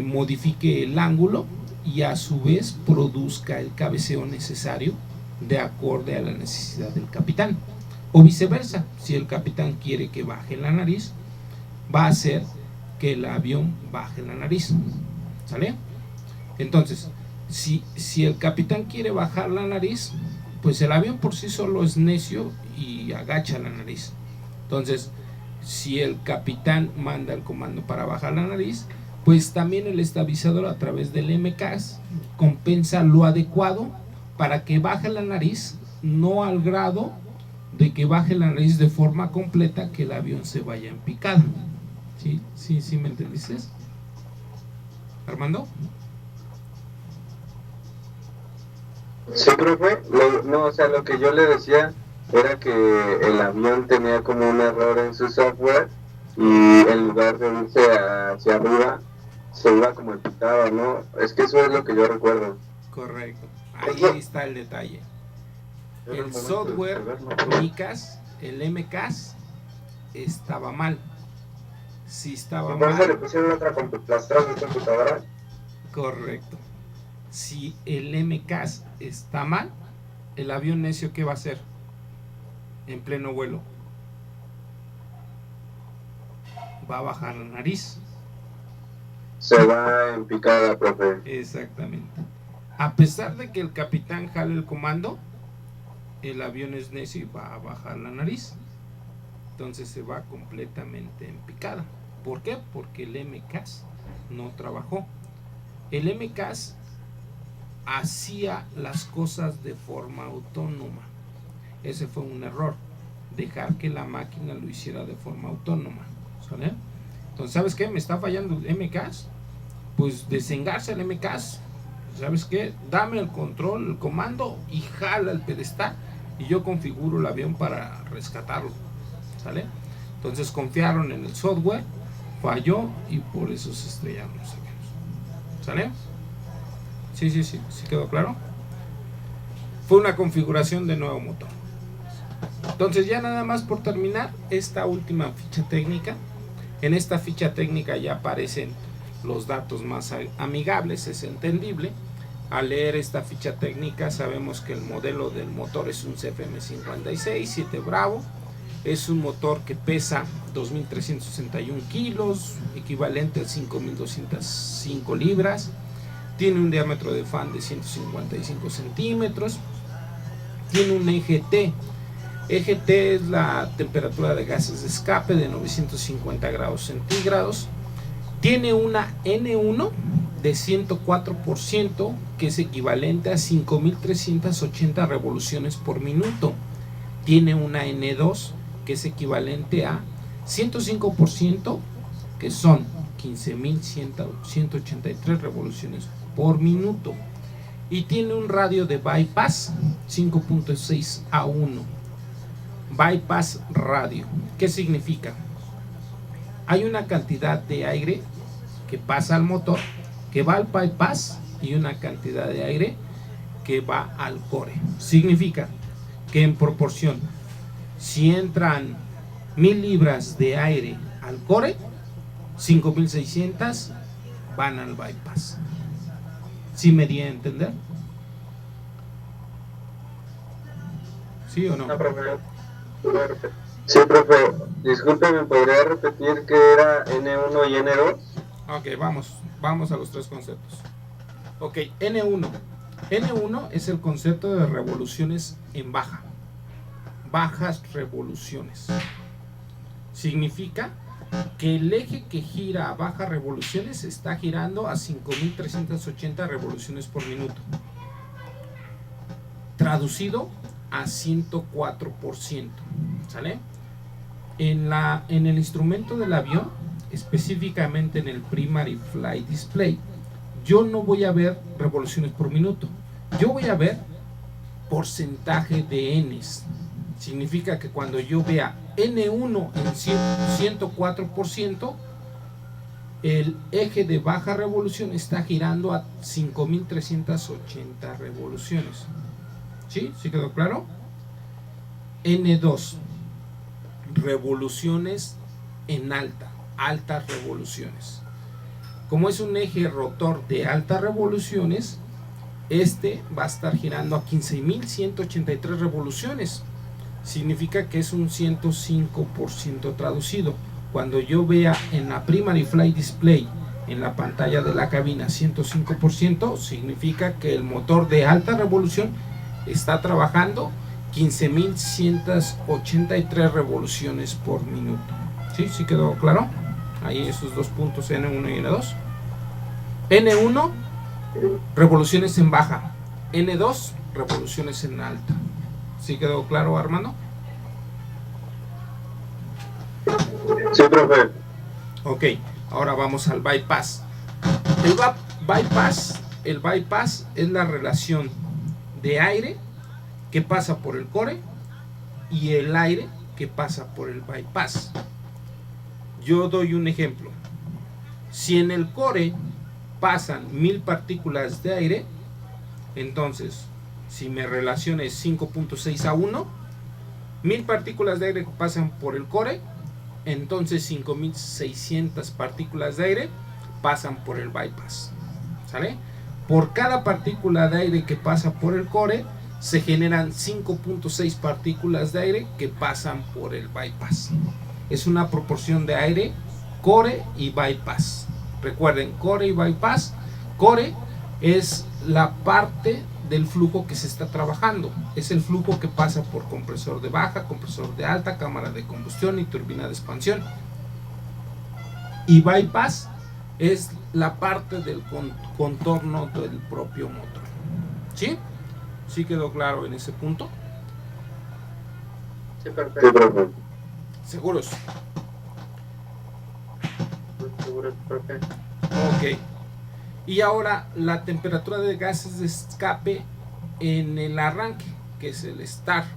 modifique el ángulo y a su vez produzca el cabeceo necesario de acorde a la necesidad del capitán, o viceversa. Si el capitán quiere que baje la nariz, va a hacer que el avión baje la nariz, ¿sale? Entonces, si el capitán quiere bajar la nariz, pues el avión por sí solo es necio y agacha la nariz. Entonces, Si el capitán manda el comando para bajar la nariz, pues también el estabilizador a través del MCAS compensa lo adecuado para que baje la nariz, no al grado de que baje la nariz de forma completa, que el avión se vaya en picada. ¿Sí me entendiste, Armando? Sí, profe. Lo que yo le decía era que el avión tenía como un error en su software y en lugar de irse hacia arriba, se iba como en picada, ¿no? Es que eso es lo que yo recuerdo. Correcto. Ahí está el detalle. El software MICAS, el MCAS, estaba mal. Si estaba Entonces le mal. pusieron las trabas de computadora. Correcto. Si el MCAS está mal, el avión necio, ¿qué va a hacer? En pleno vuelo va a bajar la nariz. Se va en picada, profe. Exactamente. A pesar de que el capitán jale el comando, el avión es necio y va a bajar la nariz. Entonces se va completamente en picada. ¿Por qué? Porque el MCAS no trabajó. El MCAS hacía las cosas de forma autónoma. Ese fue un error, dejar que la máquina lo hiciera de forma autónoma, ¿sale? Entonces, ¿sabes qué? Me está fallando el MCAS. Pues desengarse el MCAS. ¿Sabes qué? Dame el control, el comando y jala el pedestal y yo configuro el avión para rescatarlo, ¿sale? Entonces confiaron en el software, falló y por eso se estrellaron los aviones, ¿sale? Sí quedó claro. Fue una configuración de nuevo motor. Entonces, ya nada más por terminar esta última ficha técnica. En esta ficha técnica ya aparecen los datos más amigables, es entendible. Al leer esta ficha técnica sabemos que el modelo del motor es un CFM56 7 Bravo. Es un motor que pesa 2.361 kilos, equivalente a 5.205 libras. Tiene un diámetro de fan de 155 centímetros. Tiene un EGT. EGT es la temperatura de gases de escape de 950 grados centígrados. Tiene una N1 de 104%, que es equivalente a 5.380 revoluciones por minuto. Tiene una N2, que es equivalente a 105%, que son 15.183 revoluciones por minuto. Y tiene un radio de bypass 5.6 a 1. Bypass radio. ¿Qué significa? Hay una cantidad de aire que pasa al motor, que va al bypass, y una cantidad de aire que va al core. Significa que en proporción, si entran 1.000 libras de aire al core, 5.600 van al bypass. ¿Sí me di a entender? ¿Sí o no? No, profe. Sí, profe. Discúlpeme, ¿podría repetir qué era N1 y N2? Ok, vamos a los tres conceptos. Ok, N1. N1 es el concepto de revoluciones en baja. Bajas revoluciones. Significa que el eje que gira a bajas revoluciones está girando a 5.380 revoluciones por minuto. Traducido a 104%. ¿Sale? En el instrumento del avión, específicamente en el Primary Flight Display, yo no voy a ver revoluciones por minuto. Yo voy a ver porcentaje de Ns. Significa que cuando yo vea N1 en 104%, el eje de baja revolución está girando a 5.380 revoluciones. ¿Sí? ¿Sí quedó claro? N2, revoluciones en altas revoluciones. Como es un eje rotor de altas revoluciones, este va a estar girando a 15.183 revoluciones. Significa que es un 105% traducido. Cuando yo vea en la Primary Flight Display, en la pantalla de la cabina, 105%, significa que el motor de alta revolución está trabajando 15.183 revoluciones por minuto. ¿Sí? ¿Sí quedó claro? Ahí esos dos puntos N1 y N2. N1, revoluciones en baja. N2, revoluciones en alta. ¿Sí quedó claro, Armando? Sí, profe. Ok, ahora vamos al bypass. El bypass es la relación de aire que pasa por el core y el aire que pasa por el bypass. Yo doy un ejemplo. Si en el core pasan 1000 partículas de aire, entonces si mi relación es 5.6 a 1, 1000 partículas de aire que pasan por el core, entonces 5600 partículas de aire pasan por el bypass. ¿Sale? Por cada partícula de aire que pasa por el core, se generan 5.6 partículas de aire que pasan por el bypass. Es una proporción de aire, core y bypass. Recuerden, core y bypass. Core es la parte del flujo que se está trabajando. Es el flujo que pasa por compresor de baja, compresor de alta, cámara de combustión y turbina de expansión. Y bypass es la parte del contorno del propio motor. ¿Sí? ¿Sí quedó claro en ese punto? Sí, Sí, perfecto. profe. ¿Seguros? Seguro, profe. Ok. Y ahora la temperatura de gases de escape en el arranque, que es el start.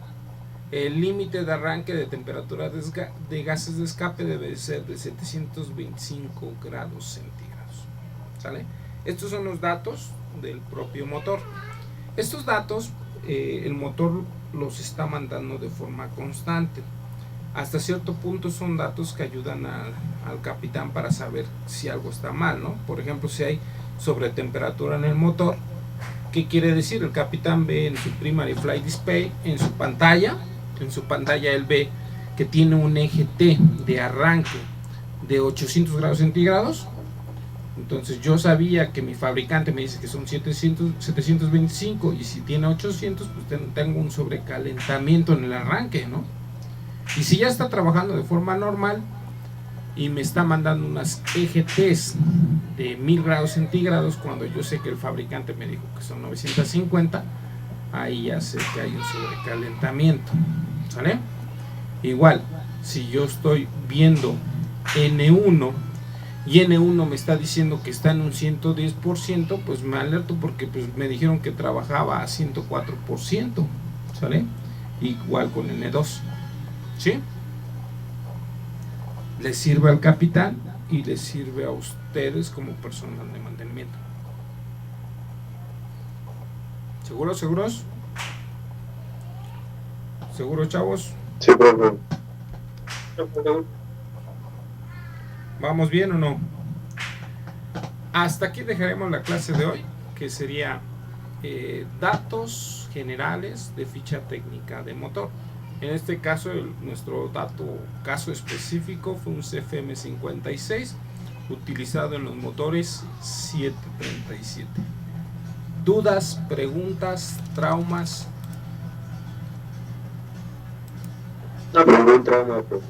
El límite de arranque de temperatura de gases de escape debe ser de 725 grados centígrados. ¿Sale? Estos son los datos del propio motor. Estos datos el motor los está mandando de forma constante. Hasta cierto punto son datos que ayudan al capitán para saber si algo está mal, ¿no? Por ejemplo, si hay sobretemperatura en el motor, ¿qué quiere decir? El capitán ve en su primary flight display, en su pantalla él ve que tiene un eje T de arranque de 800 grados centígrados. Entonces yo sabía que mi fabricante me dice que son 725 y si tiene 800, pues tengo un sobrecalentamiento en el arranque, ¿no? Y si ya está trabajando de forma normal y me está mandando unas EGTs de 1000 grados centígrados, cuando yo sé que el fabricante me dijo que son 950, ahí ya sé que hay un sobrecalentamiento. ¿Sale? Igual, si yo estoy viendo N1 y N1 me está diciendo que está en un 110%, pues me alerto porque pues me dijeron que trabajaba a 104%. ¿Sale? Igual con N2. ¿Sí? Les sirve al capitán y les sirve a ustedes como personal de mantenimiento. ¿Seguros? ¿Seguros? ¿Seguros, chavos? Sí, profe. ¿Vamos bien o no? Hasta aquí dejaremos la clase de hoy, que sería datos generales de ficha técnica de motor. En este caso, nuestro caso específico fue un CFM56 utilizado en los motores 737. ¿Dudas, preguntas, traumas? Ningún trauma, profe.